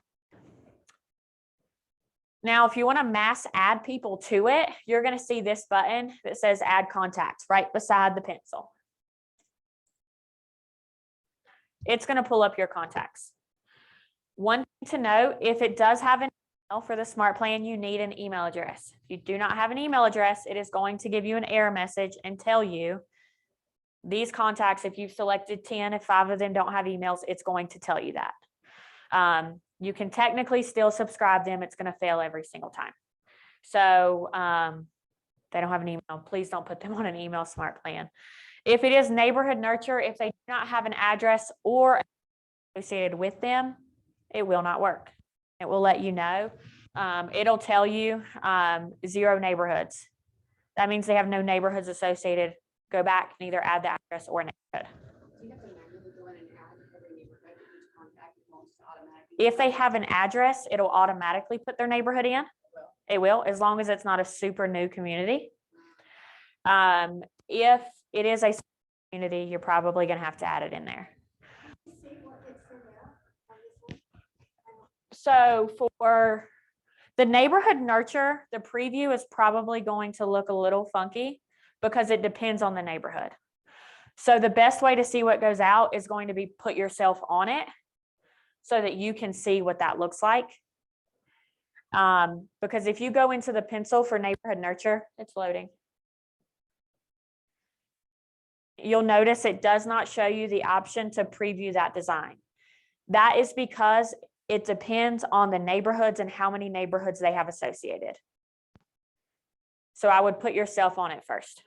Now, if you want to mass add people to it, you're going to see this button that says add contacts right beside the pencil. It's going to pull up your contacts. One thing to note, if it does have an email for the smart plan, you need an email address. If you do not have an email address, it is going to give you an error message and tell you these contacts, if you've selected 10, if 5 of them don't have emails, it's going to tell you that. You can technically still subscribe them. It's going to fail every single time. So they don't have an email. Please don't put them on an email smart plan. If it is neighborhood nurture, if they do not have an address or associated with them, it will not work. It will let you know. It'll tell you 0 neighborhoods. That means they have no neighborhoods associated. Go back and either add the address or a neighborhood. Do you have to manually go in and add every neighborhood to each contact? It won't just automatically. If they have an address, it'll automatically put their neighborhood in. It will, as long as it's not a super new community. If it is a community, you're probably going to have to add it in there. So for the neighborhood nurture, the preview is probably going to look a little funky because it depends on the neighborhood. So the best way to see what goes out is going to be put yourself on it so that you can see what that looks like. Because if you go into the pencil for neighborhood nurture, it's loading. You'll notice it does not show you the option to preview that design. That is because it depends on the neighborhoods and how many neighborhoods they have associated. So I would put yourself on it first.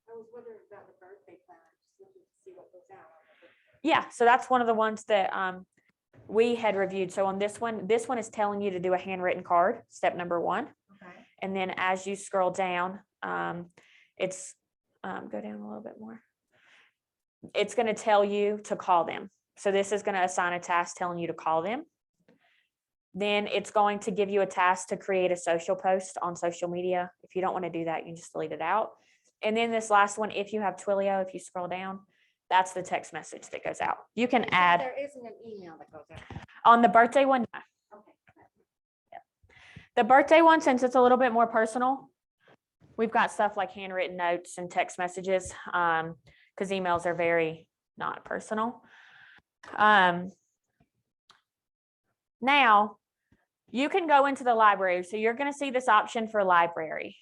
I was wondering about the birthday plan, just looking to see what goes out. Yeah, so that's one of the ones that we had reviewed. So on this one is telling you to do a handwritten card, step number 1. Okay. And then as you scroll down, it's go down a little bit more. It's going to tell you to call them. So this is going to assign a task telling you to call them. Then it's going to give you a task to create a social post on social media. If you don't want to do that, you can just delete it out. And then this last one, if you have Twilio, if you scroll down, that's the text message that goes out. You can add. There isn't an email that goes out. On the birthday one, no. Okay. Yeah. The birthday one, since it's a little bit more personal, we've got stuff like handwritten notes and text messages, because emails are very not personal. Now, you can go into the library. So you're going to see this option for library.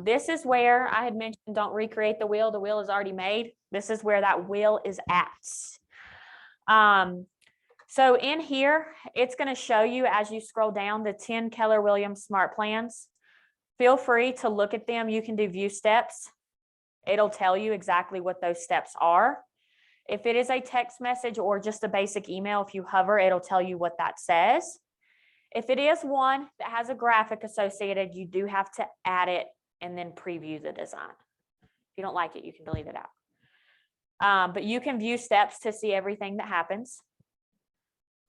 This is where I had mentioned don't recreate the wheel. The wheel is already made. This is where that wheel is at. So in here, it's going to show you as you scroll down the 10 Keller Williams smart plans. Feel free to look at them. You can do view steps. It'll tell you exactly what those steps are. If it is a text message or just a basic email, if you hover, it'll tell you what that says. If it is one that has a graphic associated, you do have to add it and then preview the design. If you don't like it, you can delete it out. But you can view steps to see everything that happens.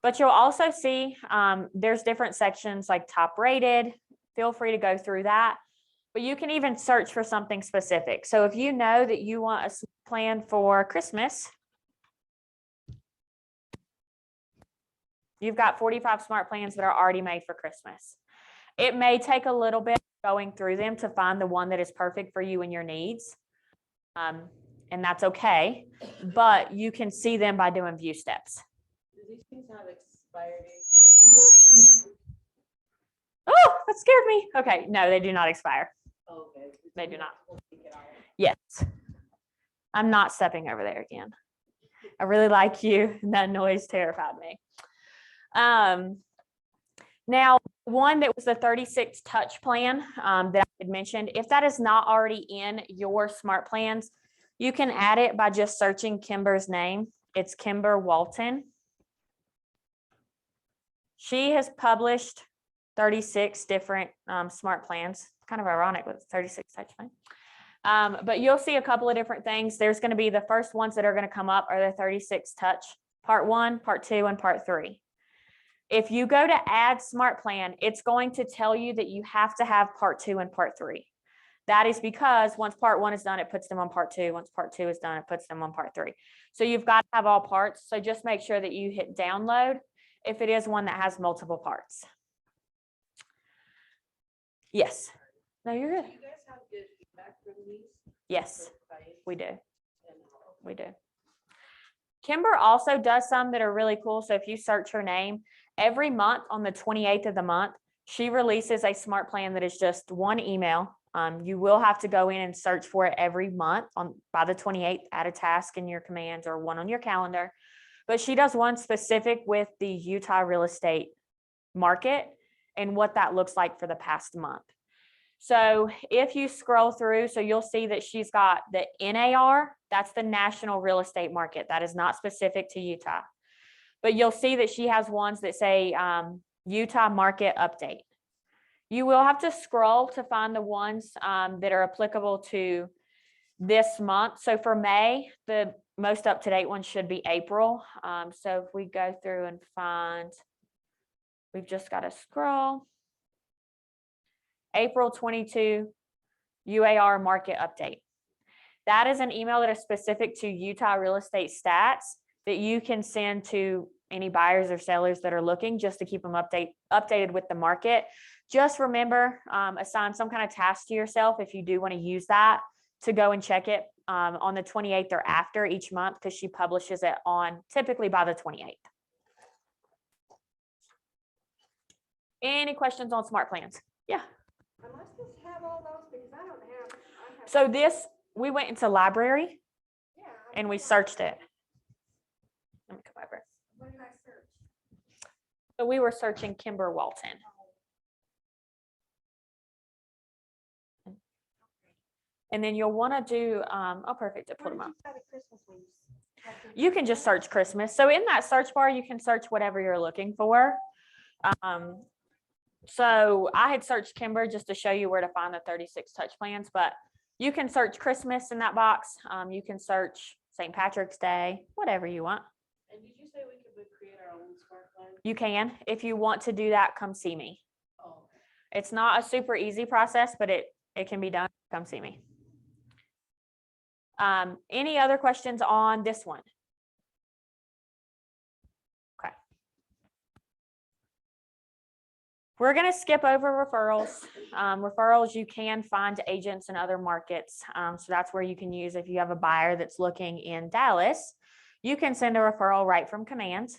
But you'll also see there's different sections like top rated. Feel free to go through that. But you can even search for something specific. So if you know that you want a plan for Christmas, you've got 45 smart plans that are already made for Christmas. It may take a little bit going through them to find the one that is perfect for you and your needs. And that's okay, but you can see them by doing view steps. Do these things have expired dates? Oh, that scared me. Okay, no, they do not expire. Okay. They do not. We'll take it out. Yes. I'm not stepping over there again. I really like you. And that noise terrified me. Now, one that was the 36 touch plan that I had mentioned, if that is not already in your smart plans, you can add it by just searching Kimber's name. It's Kimber Walton. She has published 36 different smart plans. Kind of ironic with 36 touch plan. But you'll see a couple of different things. There's going to be the first ones that are going to come up are the 36 touch, part 1, part 2, and part 3. If you go to add smart plan, it's going to tell you that you have to have part 2 and part 3. That is because once part 1 is done, it puts them on part 2. Once part 2 is done, it puts them on part 3. So you've got to have all parts. So just make sure that you hit download if it is one that has multiple parts. Yes. No, you're good. Do you guys have good feedback from these? Yes, for clients? we do. And We do. Kimber also does some that are really cool. So if you search her name, every month on the 28th of the month, she releases a smart plan that is just one email. You will have to go in and search for it every month by the 28th, add a task in your commands or one on your calendar. But she does one specific with the Utah real estate market and what that looks like for the past month. So if you scroll through, so you'll see that she's got the NAR, that's the national real estate market. That is not specific to Utah. But you'll see that she has ones that say Utah market update. You will have to scroll to find the ones that are applicable to this month. So for May, the most up-to-date one should be April. So if we go through and find, we've just got to scroll. April 22 UAR market update. That is an email that is specific to Utah real estate stats that you can send to any buyers or sellers that are looking just to keep them updated with the market. Just remember, assign some kind of task to yourself if you do want to use that to go and check it on the 28th or after each month, because she publishes it on typically by the 28th. Any questions on smart plans? Yeah. Am I supposed to have all those? Because I don't have. I have So this, we went into library yeah, and we searched it. Let me come over. What did I search? So we were searching Kimber Walton. And then you'll want to do, oh, perfect, it pulled them up. You can just search Christmas. So in that search bar, you can search whatever you're looking for. So I had searched Kimber just to show you where to find the 36 touch plans, but you can search Christmas in that box. You can search St. Patrick's Day, whatever you want. did you say we could create our own smart plan? You can. If you want to do that, come see me. Oh, It's not a super easy process, but it can be done. Come see me. Any other questions on this one? Okay. We're going to skip over referrals. Referrals, you can find agents in other markets. So that's where you can use, if you have a buyer that's looking in Dallas, you can send a referral right from command.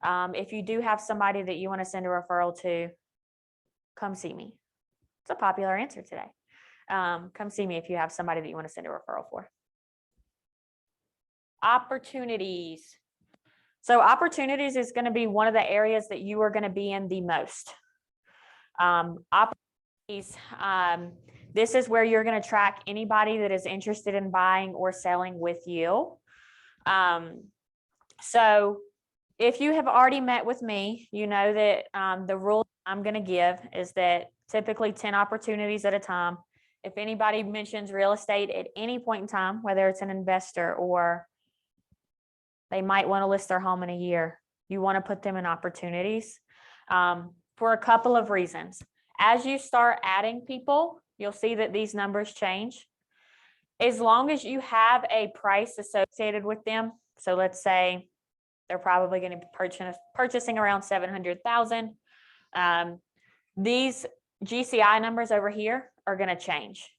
If you do have somebody that you want to send a referral to, come see me. It's a popular answer today. Come see me if you have somebody that you want to send a referral for. Opportunities. So opportunities is going to be one of the areas that you are going to be in the most. Opportunities, this is where you're going to track anybody that is interested in buying or selling with you. So if you have already met with me, you know that the rule I'm going to give is that typically 10 opportunities at a time. If anybody mentions real estate at any point in time, whether it's an investor or they might want to list their home in a year, you want to put them in opportunities for a couple of reasons. As you start adding people, you'll see that these numbers change. As long as you have a price associated with them, so let's say they're probably going to be purchasing around 700,000. These GCI numbers over here are going to change.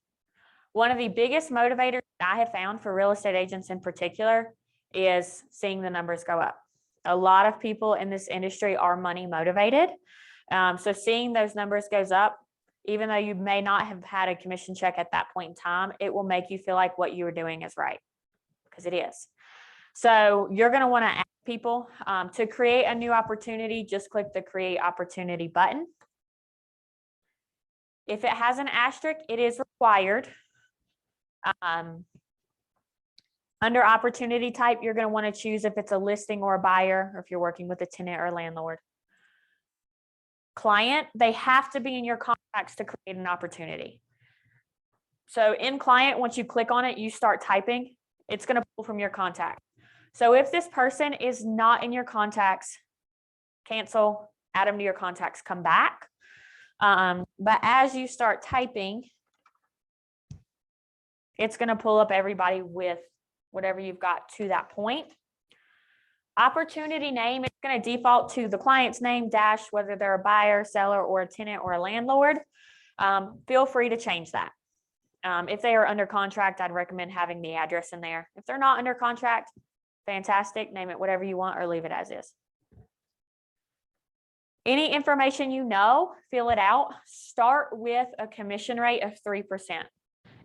One of the biggest motivators I have found for real estate agents in particular is seeing the numbers go up. A lot of people in this industry are money motivated. So seeing those numbers goes up, even though you may not have had a commission check at that point in time, it will make you feel like what you were doing is right, because it is. So you're going to want to ask people to create a new opportunity. Just click the create opportunity button. If it has an asterisk, it is required. Under opportunity type, you're going to want to choose if it's a listing or a buyer, or if you're working with a tenant or a landlord. Client, they have to be in your contacts to create an opportunity. So in client, once you click on it, you start typing, it's going to pull from your contact. So if this person is not in your contacts, cancel, add them to your contacts, come back. But as you start typing, it's going to pull up everybody with whatever you've got to that point. Opportunity name, it's going to default to the client's name dash whether they're a buyer, seller, or a tenant or a landlord. Feel free to change that. If they are under contract, I'd recommend having the address in there. If they're not under contract, fantastic, name it whatever you want or leave it as is. Any information you know, fill it out. Start with a commission rate of 3%.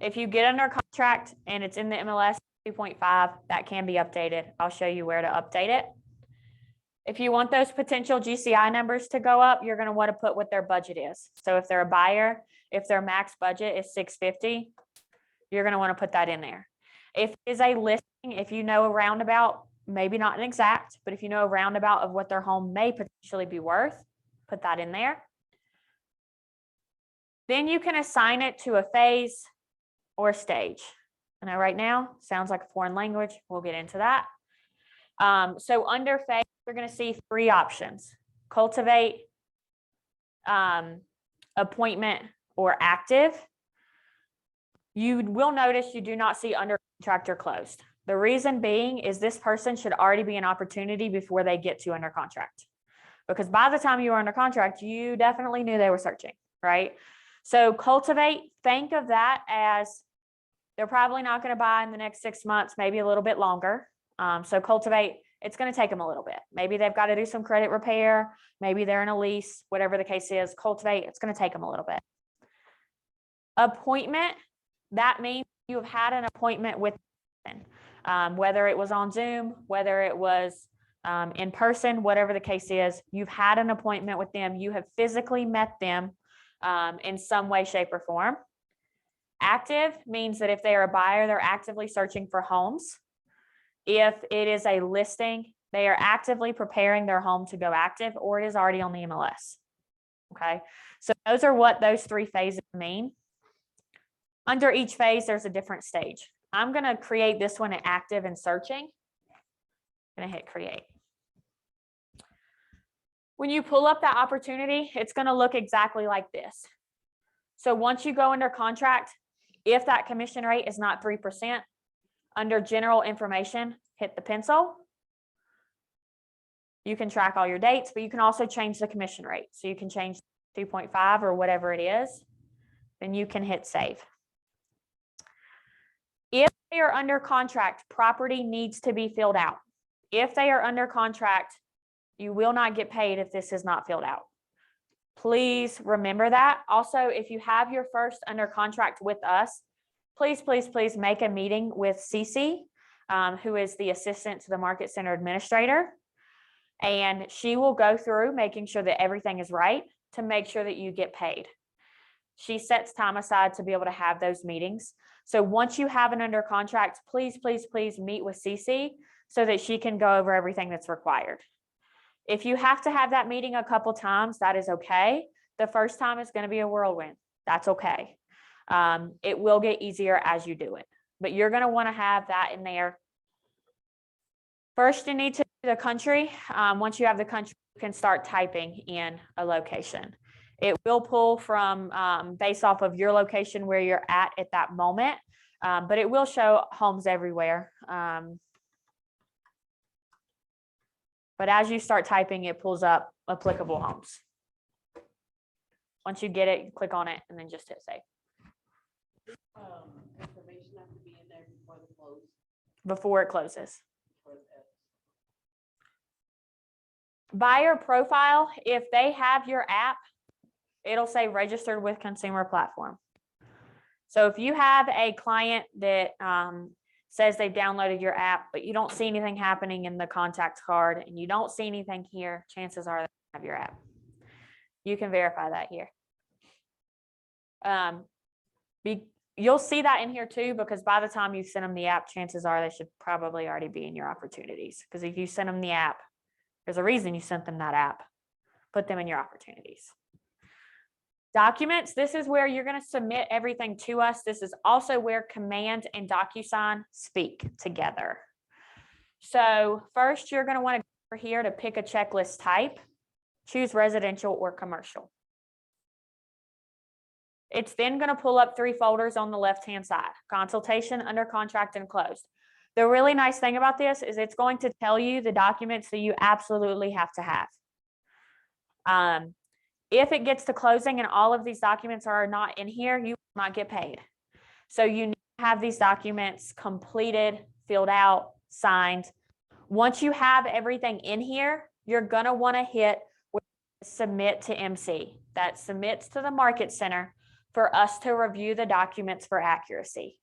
If you get under contract and it's in the MLS 2.5, that can be updated. I'll show you where to update it. If you want those potential GCI numbers to go up, you're going to want to put what their budget is. So if they're a buyer, if their max budget is $650, you're going to want to put that in there. If it is a listing, if you know a roundabout, maybe not an exact, but if you know a roundabout of what their home may potentially be worth, put that in there. Then you can assign it to a phase or a stage. I know right now sounds like a foreign language. We'll get into that. So under phase, you're going to see 3 options: cultivate, appointment, or active. You will notice you do not see under contract or closed. The reason being is this person should already be an opportunity before they get to under contract. Because by the time you were under contract, you definitely knew they were searching, right? So cultivate, think of that as they're probably not going to buy in the next 6 months, maybe a little bit longer. So cultivate, it's going to take them a little bit. Maybe they've got to do some credit repair. Maybe they're in a lease, whatever the case is. Cultivate, it's going to take them a little bit. Appointment, that means you have had an appointment with them, whether it was on Zoom, whether it was in person, whatever the case is, you've had an appointment with them. You have physically met them in some way, shape, or form. Active means that if they are a buyer, they're actively searching for homes. If it is a listing, they are actively preparing their home to go active, or it is already on the MLS. Okay, so those are what those 3 phases mean. Under each phase, there's a different stage. I'm going to create this one at active and searching. I'm going to hit create. When you pull up that opportunity, it's going to look exactly like this. So once you go under contract, if that commission rate is not 3%, under general information, hit the pencil. You can track all your dates, but you can also change the commission rate. So you can change 2.5 or whatever it is. Then you can hit save. If they are under contract, property needs to be filled out. If they are under contract, you will not get paid if this is not filled out. Please remember that. Also, if you have your first under contract with us, please, please, please make a meeting with Cece, who is the assistant to the Market Center Administrator. And she will go through making sure that everything is right to make sure that you get paid. She sets time aside to be able to have those meetings. So once you have an under contract, please, please, please meet with Cece so that she can go over everything that's required. If you have to have that meeting a couple times, that is okay. The first time is going to be a whirlwind. That's okay. It will get easier as you do it, but you're going to want to have that in there. First, you need to do the country. Once you have the country, you can start typing in a location. It will pull from based off of your location where you're at that moment, but it will show homes everywhere. But as you start typing, it pulls up applicable homes. Once you get it, you click on it and then just hit save. Information have to be in there before the close. Before it closes. before the- Buyer profile, if they have your app, it'll say registered with consumer platform. So if you have a client that says they've downloaded your app, but you don't see anything happening in the contact card and you don't see anything here, chances are they have your app. You can verify that here. You'll see that in here too, because by the time you send them the app, chances are they should probably already be in your opportunities. Because if you send them the app, there's a reason you sent them that app. Put them in your opportunities. Documents, this is where you're going to submit everything to us. This is also where Command and DocuSign speak together. So first, you're going to want to go over here to pick a checklist type. Choose residential or commercial. It's then going to pull up 3 folders on the left-hand side: consultation, under contract, and closed. The really nice thing about this is it's going to tell you the documents that you absolutely have to have. If it gets to closing and all of these documents are not in here, you will not get paid. So you need to have these documents completed, filled out, signed. Once you have everything in here, you're going to want to hit submit to MC. That submits to the Market Center for us to review the documents for accuracy.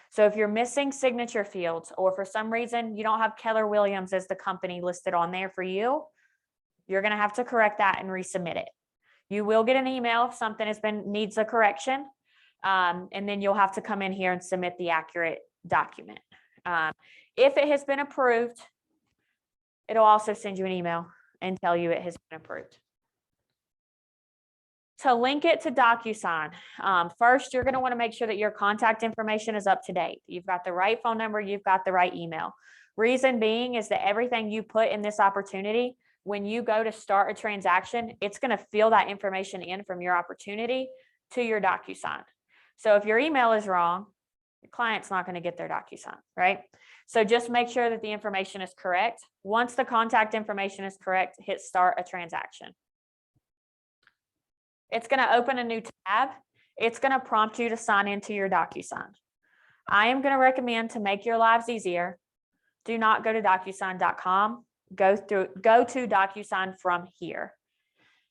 So if you're missing signature fields, or for some reason you don't have Keller Williams as the company listed on there for you, you're going to have to correct that and resubmit it. You will get an email if something needs a correction, and then you'll have to come in here and submit the accurate document. If it has been approved, it'll also send you an email and tell you it has been approved. To link it to DocuSign, first, you're going to want to make sure that your contact information is up to date. You've got the right phone number, you've got the right email. Reason being is that everything you put in this opportunity, when you go to start a transaction, it's going to fill that information in from your opportunity to your DocuSign. So if your email is wrong, your client's not going to get their DocuSign, right? So just make sure that the information is correct. Once the contact information is correct, hit start a transaction. It's going to open a new tab. It's going to prompt you to sign into your DocuSign. I am going to recommend, to make your lives easier, do not go to DocuSign.com. Go to DocuSign from here.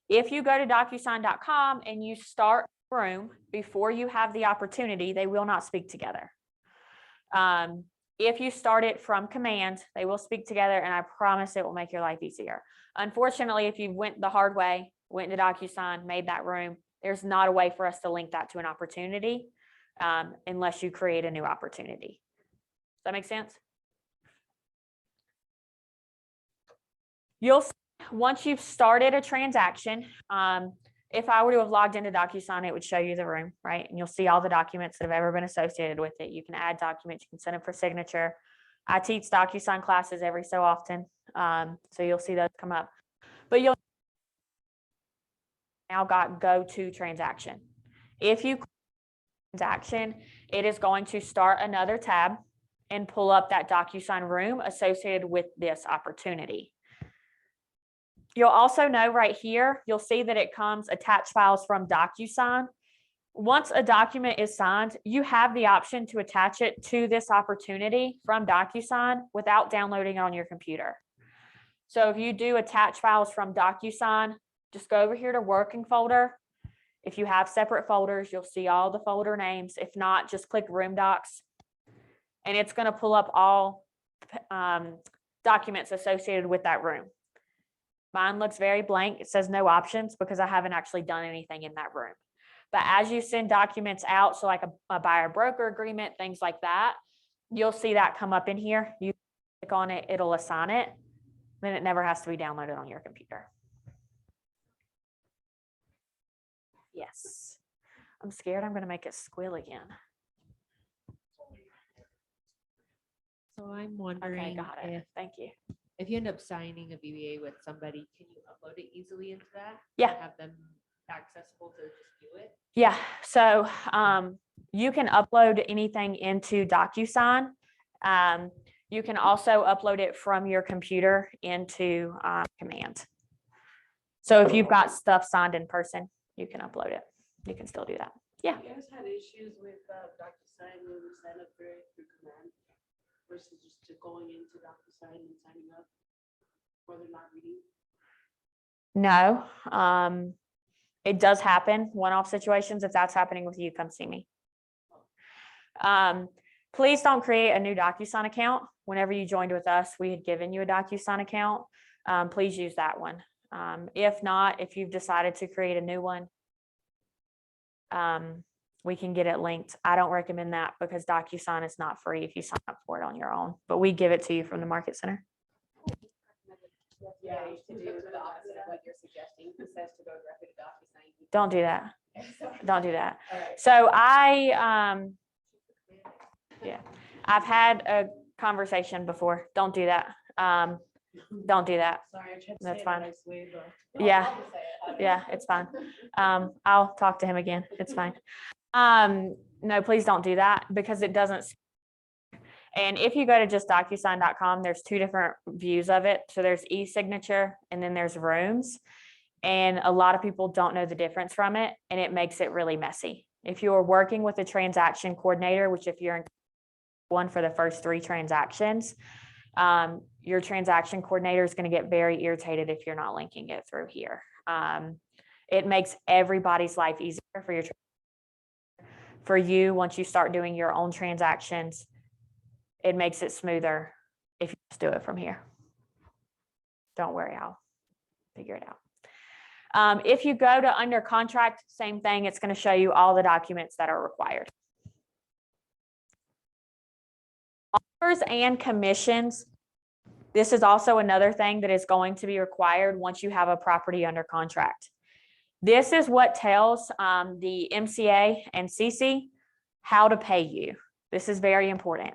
If you go to DocuSign.com and you start a room before you have the opportunity, they will not speak together. If you start it from Command, they will speak together, and I promise it will make your life easier. Unfortunately, if you went the hard way, went into DocuSign, made that room, there's not a way for us to link that to an opportunity unless you create a new opportunity. Does that make sense? Once you've started a transaction, if I were to have logged into DocuSign, it would show you the room, right? And you'll see all the documents that have ever been associated with it. You can add documents, you can send them for signature. I teach DocuSign classes every so often, so you'll see those come up. But you'll now got go to transaction. If you click transaction, it is going to start another tab and pull up that DocuSign room associated with this opportunity. You'll also know right here, you'll see that it comes attached files from DocuSign. Once a document is signed, you have the option to attach it to this opportunity from DocuSign without downloading it on your computer. So if you do attach files from DocuSign, just go over here to working folder. If you have separate folders, you'll see all the folder names. If not, just click room docs, and it's going to pull up all documents associated with that room. Mine looks very blank. It says no options because I haven't actually done anything in that room. But as you send documents out, so like a buyer broker agreement, things like that, you'll see that come up in here. You click on it, it'll assign it. Then it never has to be downloaded on your computer. Yes. I'm scared I'm gonna make it squeal again. So I'm Okay, wondering got it. Thank you. if you end up signing a BBA with somebody, can you upload it easily into that? Yeah. Have them accessible to just view it? Yeah, so you can upload anything into DocuSign. You can also upload it from your computer into Command. So if you've got stuff signed in person, you can upload it. You can still do that. Yeah. You guys had issues with DocuSign when we signed up for it through Command versus just going into DocuSign and signing up, or they're not reading? No, it does happen, one-off situations. If that's happening with you, come see me. Please don't create a new DocuSign account. Whenever you joined with us, we had given you a DocuSign account. Please use that one. If not, if you've decided to create a new one, we can get it linked. I don't recommend that because DocuSign is not free if you sign up for it on your own, but we give it to you from the Market Center. Yeah, to do the opposite of what you're suggesting. It says to go directly to DocuSign. Don't do that. Sorry. Don't do that. All right. So yeah, I've had a conversation before. Don't do that. Don't do that. Sorry, I tried to That's say it fine. the nice way, but. Yeah. I'll just say it. Yeah, it's fine. I'll talk to him again. It's fine. No, please don't do that because it doesn't. And if you go to just DocuSign.com, there's two different views of it. So there's e-signature and then there's rooms. And a lot of people don't know the difference from it, and it makes it really messy. If you're working with a transaction coordinator, which if you're in one for the first 3 transactions, your transaction coordinator is going to get very irritated if you're not linking it through here. It makes everybody's life easier for you once you start doing your own transactions. It makes it smoother if you just do it from here. Don't worry, I'll figure it out. If you go to under contract, same thing, it's going to show you all the documents that are required. Offers and commissions. This is also another thing that is going to be required once you have a property under contract. This is what tells the MCA and CC how to pay you. This is very important.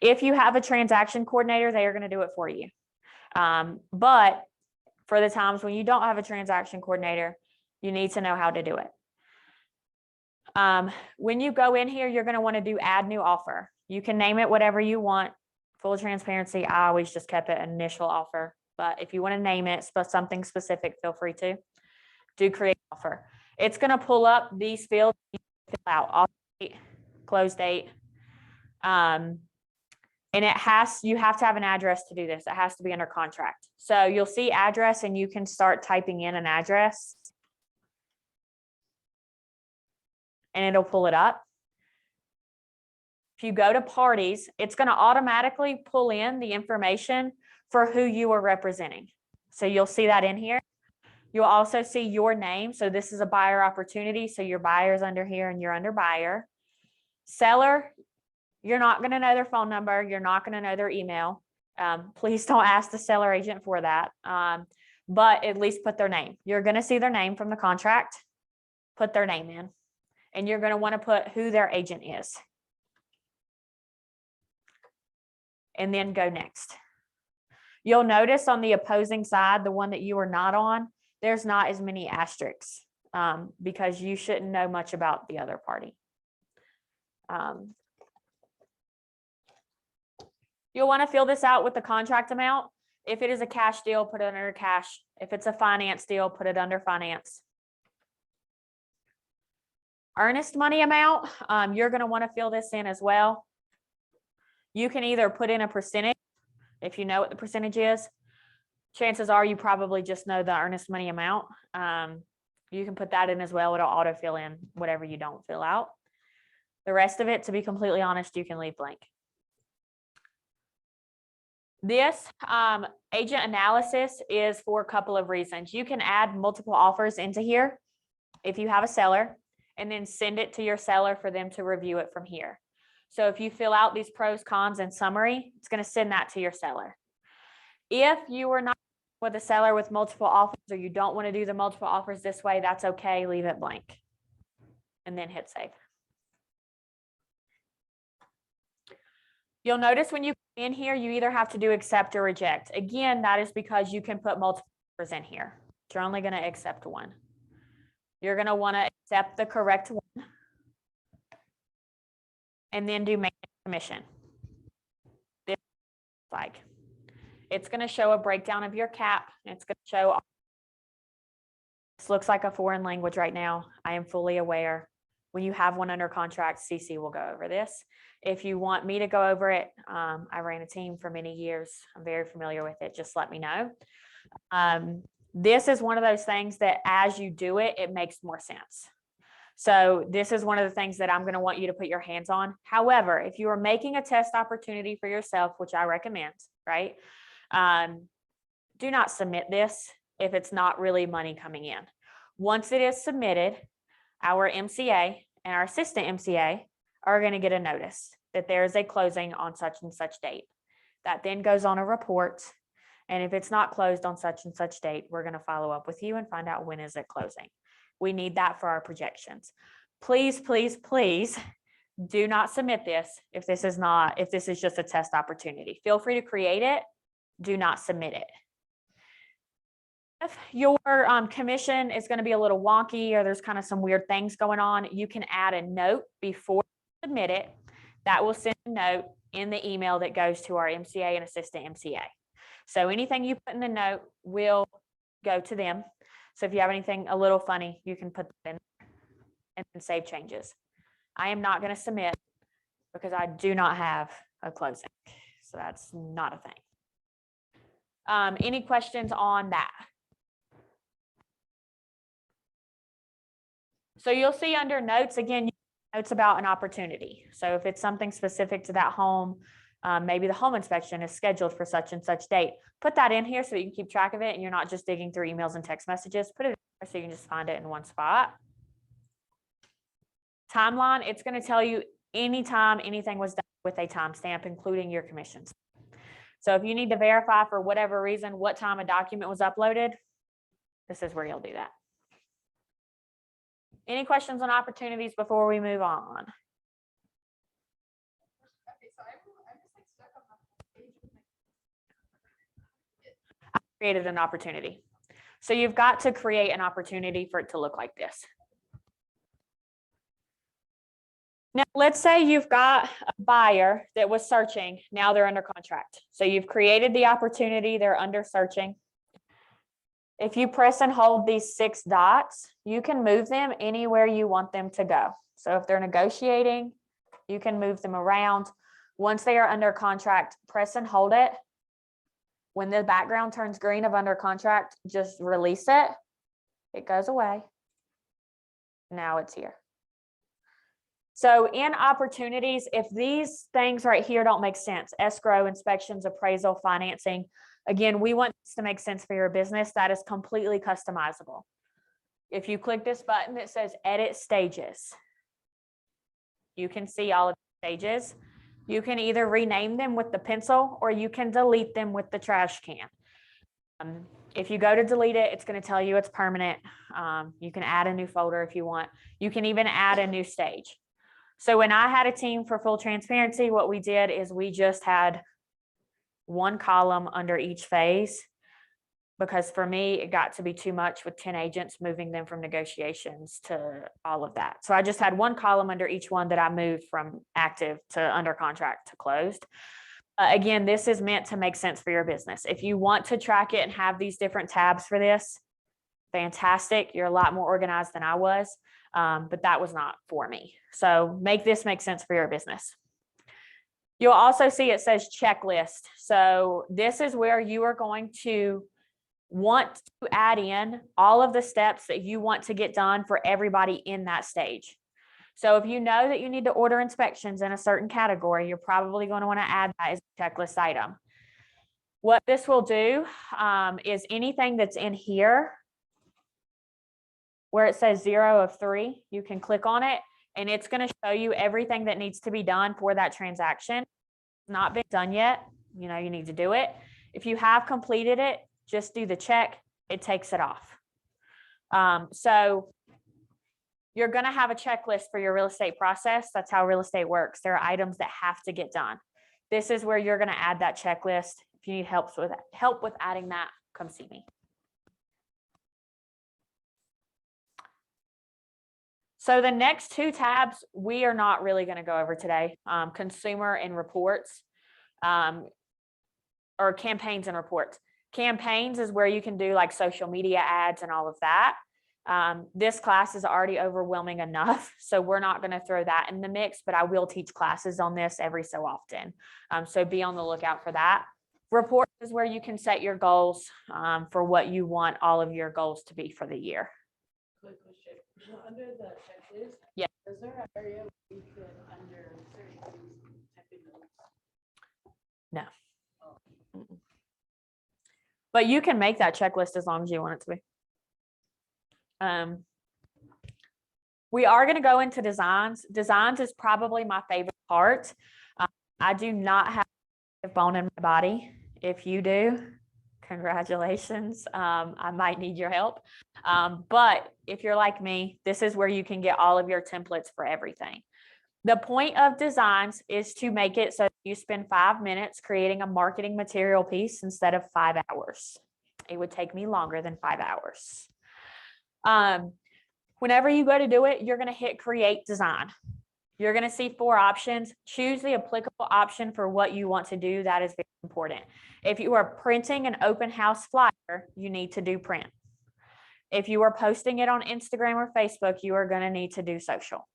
If you have a transaction coordinator, they are going to do it for you. But for the times when you don't have a transaction coordinator, you need to know how to do it. When you go in here, you're going to want to do add new offer. You can name it whatever you want. Full transparency, I always just kept it initial offer. But if you want to name it something specific, feel free to do create offer. It's going to pull up these fields you fill out, offer date, close date. And you have to have an address to do this. It has to be under contract. So you'll see address and you can start typing in an address. And it'll pull it up. If you go to parties, it's going to automatically pull in the information for who you are representing. So you'll see that in here. You'll also see your name. So this is a buyer opportunity. So your buyer's under here and you're under buyer. Seller, you're not going to know their phone number. You're not going to know their email. Please don't ask the seller agent for that. But at least put their name. You're going to see their name from the contract. Put their name in. And you're going to want to put who their agent is. And then go next. You'll notice on the opposing side, the one that you are not on, there's not as many asterisks because you shouldn't know much about the other party. You'll want to fill this out with the contract amount. If it is a cash deal, put it under cash. If it's a finance deal, put it under finance. Earnest money amount, you're going to want to fill this in as well. You can either put in a percentage, if you know what the percentage is. Chances are you probably just know the earnest money amount. You can put that in as well. It'll auto fill in whatever you don't fill out. The rest of it, to be completely honest, you can leave blank. This agent analysis is for a couple of reasons. You can add multiple offers into here if you have a seller, and then send it to your seller for them to review it from here. So if you fill out these pros, cons, and summary, it's going to send that to your seller. If you are not with a seller with multiple offers or you don't want to do the multiple offers this way, that's okay. Leave it blank. and then hit save. You'll notice when you come in here, you either have to do accept or reject. Again, that is because you can put multiple numbers in here. You're only going to accept one. You're going to want to accept the correct one and then do maintenance commission. This like it's going to show a breakdown of your cap. It's going to show this looks like a foreign language right now. I am fully aware. When you have one under contract, CC will go over this. If you want me to go over it, I ran a team for many years. I'm very familiar with it. Just let me know. This is one of those things that as you do it, it makes more sense. So this is one of the things that I'm going to want you to put your hands on. However, if you are making a test opportunity for yourself, which I recommend, right? Do not submit this if it's not really money coming in. Once it is submitted, our MCA and our assistant MCA are going to get a notice that there is a closing on such and such date. That then goes on a report. And if it's not closed on such and such date, we're going to follow up with you and find out when is it closing. We need that for our projections. Please, please, please do not submit this if this is just a test opportunity. Feel free to create it. Do not submit it. If your commission is going to be a little wonky or there's kind of some weird things going on, you can add a note before you submit it. That will send a note in the email that goes to our MCA and assistant MCA. So anything you put in the note will go to them. So if you have anything a little funny, you can put that in and save changes. I am not going to submit because I do not have a closing. So that's not a thing. Any questions on that? So you'll see under notes, again, notes about an opportunity. So if it's something specific to that home, maybe the home inspection is scheduled for such and such date, put that in here so you can keep track of it and you're not just digging through emails and text messages. Put it in there so you can just find it in one spot. Timeline, it's going to tell you anytime anything was done with a timestamp, including your commissions. So if you need to verify for whatever reason what time a document was uploaded, this is where you'll do that. Any questions on opportunities before we move on? Okay, so I'm just like stuck on the page with I created an opportunity. So you've got to create an opportunity for it to look like this. Now, let's say you've got a buyer that was searching. Now they're under contract. So you've created the opportunity. They're under searching. If you press and hold these 6 dots, you can move them anywhere you want them to go. So if they're negotiating, you can move them around. Once they are under contract, press and hold it. When the background turns green of under contract, just release it. It goes away. Now it's here. So in opportunities, if these things right here don't make sense, escrow, inspections, appraisal, financing, again, we want this to make sense for your business. That is completely customizable. If you click this button that says edit stages, you can see all of the stages. You can either rename them with the pencil or you can delete them with the trash can. If you go to delete it, it's going to tell you it's permanent. You can add a new folder if you want. You can even add a new stage. So when I had a team, for full transparency, what we did is we just had one column under each phase, because for me, it got to be too much with 10 agents, moving them from negotiations to all of that. So I just had one column under each one that I moved from active to under contract to closed. Again, this is meant to make sense for your business. If you want to track it and have these different tabs for this, fantastic. You're a lot more organized than I was, but that was not for me. So make this make sense for your business. You'll also see it says checklist. So this is where you are going to want to add in all of the steps that you want to get done for everybody in that stage. So if you know that you need to order inspections in a certain category, you're probably going to want to add that as a checklist item. What this will do is anything that's in here where it says 0 of 3, you can click on it and it's going to show you everything that needs to be done for that transaction. It's not been done yet. You know, you need to do it. If you have completed it, just do the check. It takes it off. So you're going to have a checklist for your real estate process. That's how real estate works. There are items that have to get done. This is where you're going to add that checklist. If you need help with adding that, come see me. So the next two tabs, we are not really going to go over today. Consumer and reports, or campaigns and reports. Campaigns is where you can do like social media ads and all of that. This class is already overwhelming enough, so we're not going to throw that in the mix, but I will teach classes on this every so often. So be on the lookout for that. Report is where you can set your goals for what you want all of your goals to be for the year. Quick question. Under the checklist. Yeah. Is there an area where you could, under certain things, type in notes? No. But you can make that checklist as long as you want it to be. We are going to go into designs. Designs is probably my favorite part. I do not have a bone in my body. If you do, congratulations. I might need your help. But if you're like me, this is where you can get all of your templates for everything. The point of designs is to make it so you spend 5 minutes creating a marketing material piece instead of 5 hours. It would take me longer than 5 hours. Whenever you go to do it, you're going to hit create design. You're going to see 4 options. Choose the applicable option for what you want to do. That is very important. If you are printing an open house flyer, you need to do print. If you are posting it on Instagram or Facebook, you are going to need to do social.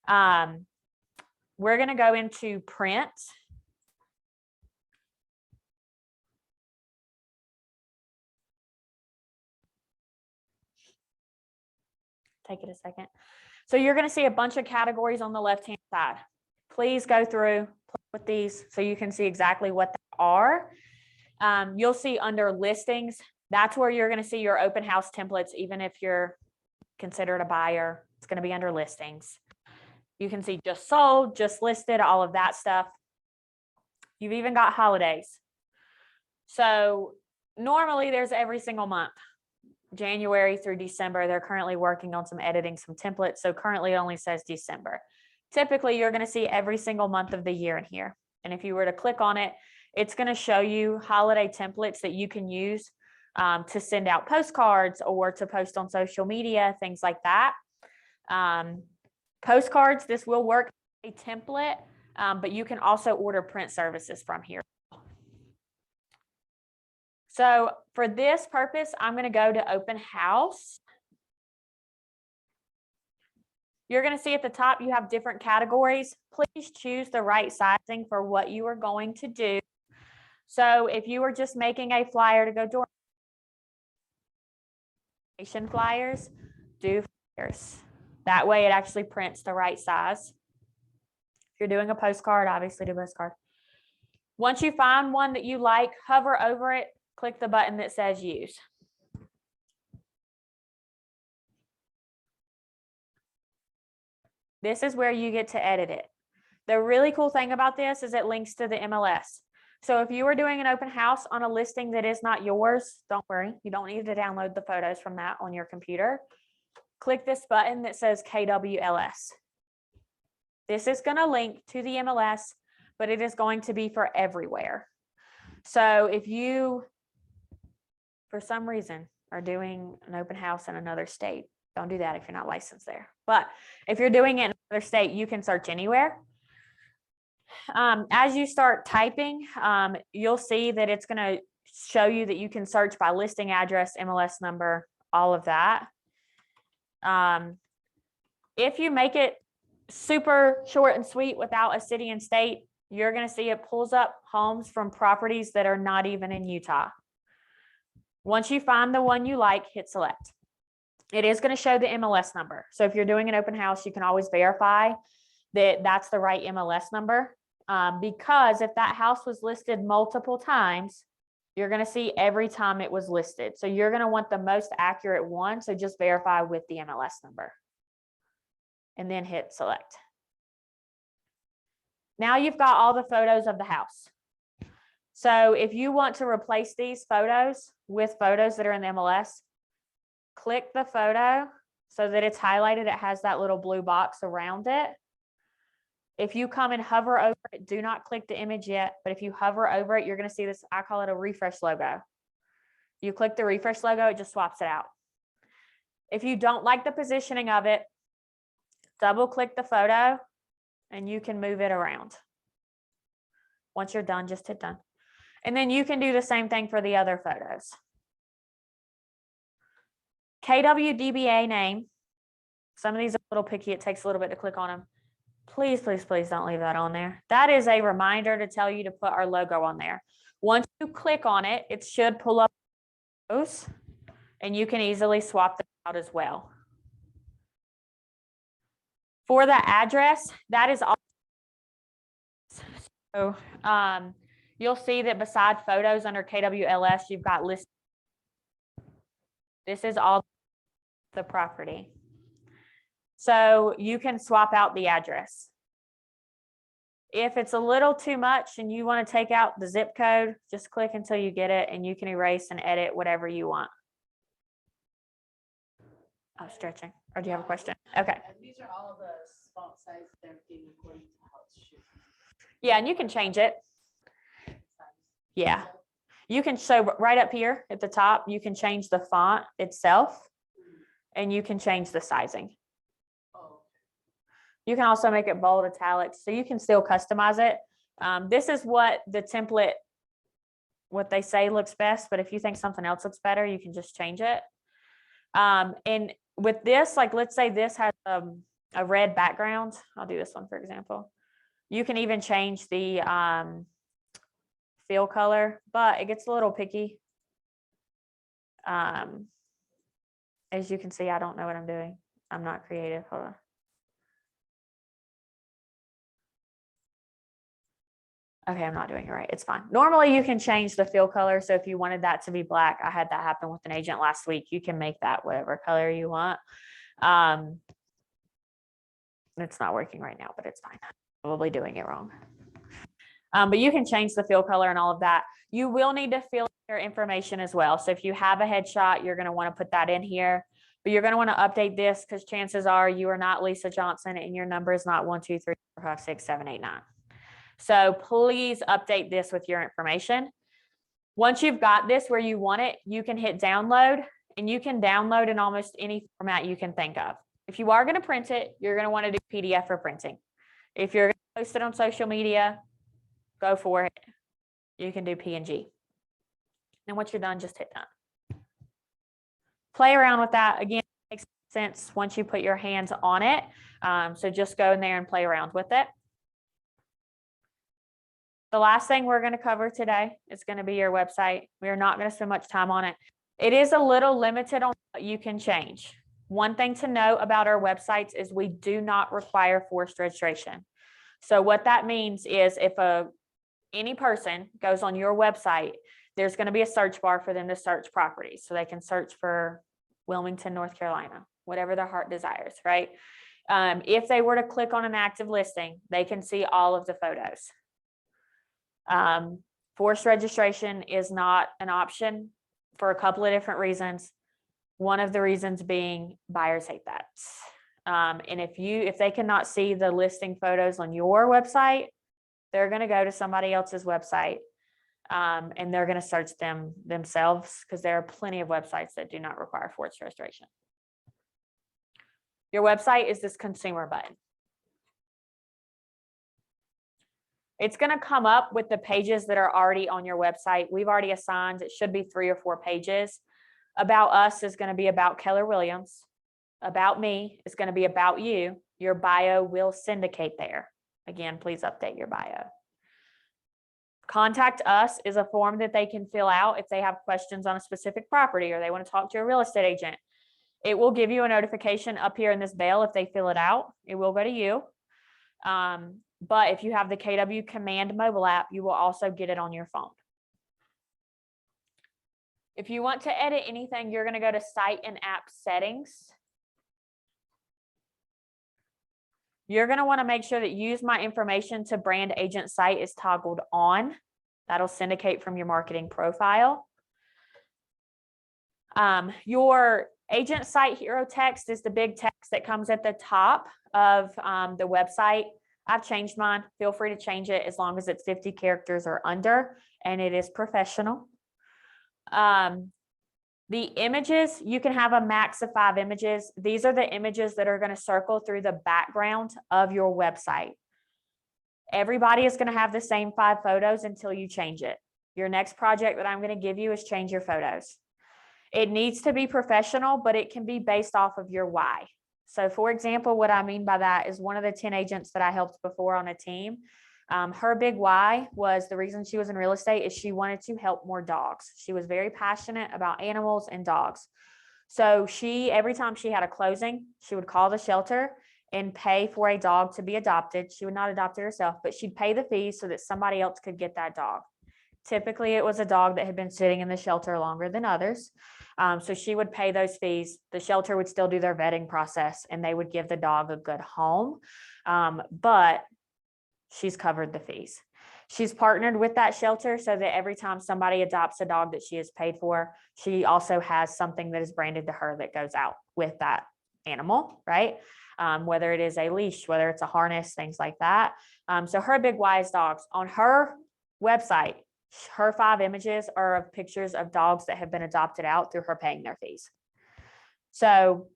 We're going to go into print. Take it a second. So you're going to see a bunch of categories on the left-hand side. Please go through, play with these so you can see exactly what they are. You'll see under listings, that's where you're going to see your open house templates. Even if you're considered a buyer, it's going to be under listings. You can see just sold, just listed, all of that stuff. You've even got holidays. So normally there's every single month. January through December, they're currently working on editing some templates. So currently it only says December. Typically, you're going to see every single month of the year in here. And if you were to click on it, it's going to show you holiday templates that you can use to send out postcards or to post on social media, things like that. Postcards, this will work a template, but you can also order print services from here. So for this purpose, I'm going to go to open house. You're going to see at the top, you have different categories. Please choose the right sizing for what you are going to do. So if you were just making a flyer to go door flyers, do flyers. That way it actually prints the right size. If you're doing a postcard, obviously do a postcard. Once you find one that you like, hover over it, click the button that says use. This is where you get to edit it. The really cool thing about this is it links to the MLS. So if you are doing an open house on a listing that is not yours, don't worry. You don't need to download the photos from that on your computer. Click this button that says KWLS. This is going to link to the MLS, but it is going to be for everywhere. So if you, for some reason, are doing an open house in another state, don't do that if you're not licensed there. But if you're doing it in another state, you can search anywhere. As you start typing, you'll see that it's going to show you that you can search by listing address, MLS number, all of that. If you make it super short and sweet without a city and state, you're going to see it pulls up homes from properties that are not even in Utah. Once you find the one you like, hit select. It is going to show the MLS number. So if you're doing an open house, you can always verify that that's the right MLS number. Because if that house was listed multiple times, you're going to see every time it was listed. So you're going to want the most accurate one. So just verify with the MLS number and then hit select. Now you've got all the photos of the house. So if you want to replace these photos with photos that are in the MLS, click the photo so that it's highlighted. It has that little blue box around it. If you come and hover over it, do not click the image yet, but if you hover over it, you're going to see this, I call it a refresh logo. You click the refresh logo, it just swaps it out. If you don't like the positioning of it, double click the photo and you can move it around. Once you're done, just hit done. And then you can do the same thing for the other photos. KWDBA name. Some of these are a little picky. It takes a little bit to click on them. Please, please, please don't leave that on there. That is a reminder to tell you to put our logo on there. Once you click on it, it should pull up those, and you can easily swap them out as well. For the address, that is all. So you'll see that beside photos under KWLS, you've got list. This is all the property. So you can swap out the address. If it's a little too much and you want to take out the zip code, just click until you get it and you can erase and edit whatever you want. Oh, stretching. Or do you have a question? Okay. And these are all the font size, everything according to how it's should be. Yeah, and you can change it. Yeah. You can show right up here at the top, you can change the font itself and you can change the sizing. Oh, You can also make it bold, italics, so you can still customize it. This is what the template, what they say looks best, but if you think something else looks better, you can just change it. And with this, like let's say this has a red background. I'll do this one for example. You can even change the fill color, but it gets a little picky. As you can see, I don't know what I'm doing. I'm not creative. Hold on. Okay, I'm not doing it right. It's fine. Normally you can change the fill color. So if you wanted that to be black, I had that happen with an agent last week. You can make that whatever color you want. It's not working right now, but it's fine. Probably doing it wrong. But you can change the fill color and all of that. You will need to fill your information as well. So if you have a headshot, you're going to want to put that in here, but you're going to want to update this because chances are you are not Lisa Johnson and your number is not 1, 2, 3, 4, 5, 6, 7, 8, 9. So please update this with your information. Once you've got this where you want it, you can hit download and you can download in almost any format you can think of. If you are going to print it, you're going to want to do PDF for printing. If you're going to post it on social media, go for it. You can do PNG. And once you're done, just hit done. Play around with that. Again, it makes sense once you put your hands on it. So just go in there and play around with it. The last thing we're going to cover today is going to be your website. We are not going to spend much time on it. It is a little limited on what you can change. One thing to know about our websites is we do not require forced registration. So what that means is if any person goes on your website, there's going to be a search bar for them to search properties. So they can search for Wilmington, North Carolina, whatever their heart desires, right? If they were to click on an active listing, they can see all of the photos. Forced registration is not an option for a couple of different reasons. One of the reasons being buyers hate that. And if they cannot see the listing photos on your website, they're going to go to somebody else's website and they're going to search them themselves because there are plenty of websites that do not require forced registration. Your website is this consumer button. It's going to come up with the pages that are already on your website. We've already assigned, it should be 3 or 4 pages. About us is going to be about Keller Williams. About me is going to be about you. Your bio will syndicate there. Again, please update your bio. Contact us is a form that they can fill out if they have questions on a specific property or they want to talk to a real estate agent. It will give you a notification up here in this bell if they fill it out. It will go to you. But if you have the KW Command mobile app, you will also get it on your phone. If you want to edit anything, you're going to go to Site and App Settings. You're going to want to make sure that Use My Information to Brand Agent Site is toggled on. That'll syndicate from your marketing profile. Your Agent site hero text is the big text that comes at the top of the website. I've changed mine. Feel free to change it as long as it's 50 characters or under and it is professional. The images, you can have a max of 5 images. These are the images that are going to circle through the background of your website. Everybody is going to have the same 5 photos until you change it. Your next project that I'm going to give you is change your photos. It needs to be professional, but it can be based off of your why. So for example, what I mean by that is one of the 10 agents that I helped before on a team, her big why was the reason she was in real estate is she wanted to help more dogs. She was very passionate about animals and dogs. So every time she had a closing, she would call the shelter and pay for a dog to be adopted. She would not adopt it herself, but she'd pay the fees so that somebody else could get that dog. Typically, it was a dog that had been sitting in the shelter longer than others. So she would pay those fees. The shelter would still do their vetting process and they would give the dog a good home. But she's covered the fees. She's partnered with that shelter so that every time somebody adopts a dog that she has paid for, she also has something that is branded to her that goes out with that animal, right? Whether it is a leash, whether it's a harness, things like that. So her big why is dogs. On her website, her 5 images are of pictures of dogs that have been adopted out through her paying their fees. So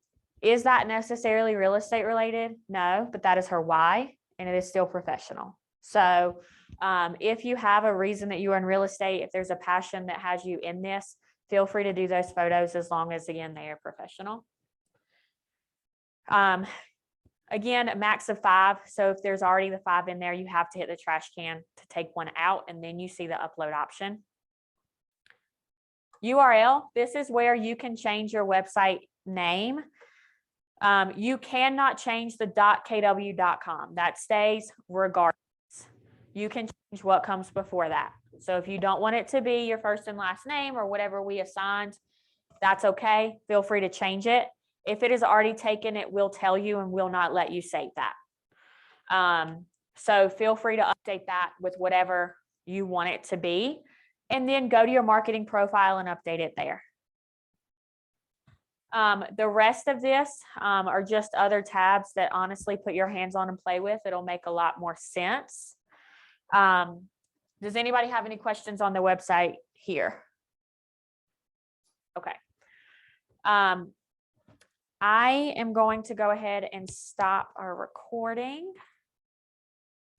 is that necessarily real estate related? No, but that is her why, and it is still professional. So if you have a reason that you are in real estate, if there's a passion that has you in this, feel free to do those photos as long as, again, they are professional. Again, a max of 5. So if there's already the 5 in there, you have to hit the trash can to take one out, and then you see the upload option. URL, this is where you can change your website name. You cannot change the .kw.com. That stays regardless. You can change what comes before that. So if you don't want it to be your first and last name or whatever we assigned, that's okay. Feel free to change it. If it is already taken, it will tell you and will not let you save that. So feel free to update that with whatever you want it to be, and then go to your marketing profile and update it there. The rest of this are just other tabs that honestly put your hands on and play with. It'll make a lot more sense. Does anybody have any questions on the website here? Okay. I am going to go ahead and stop our recording.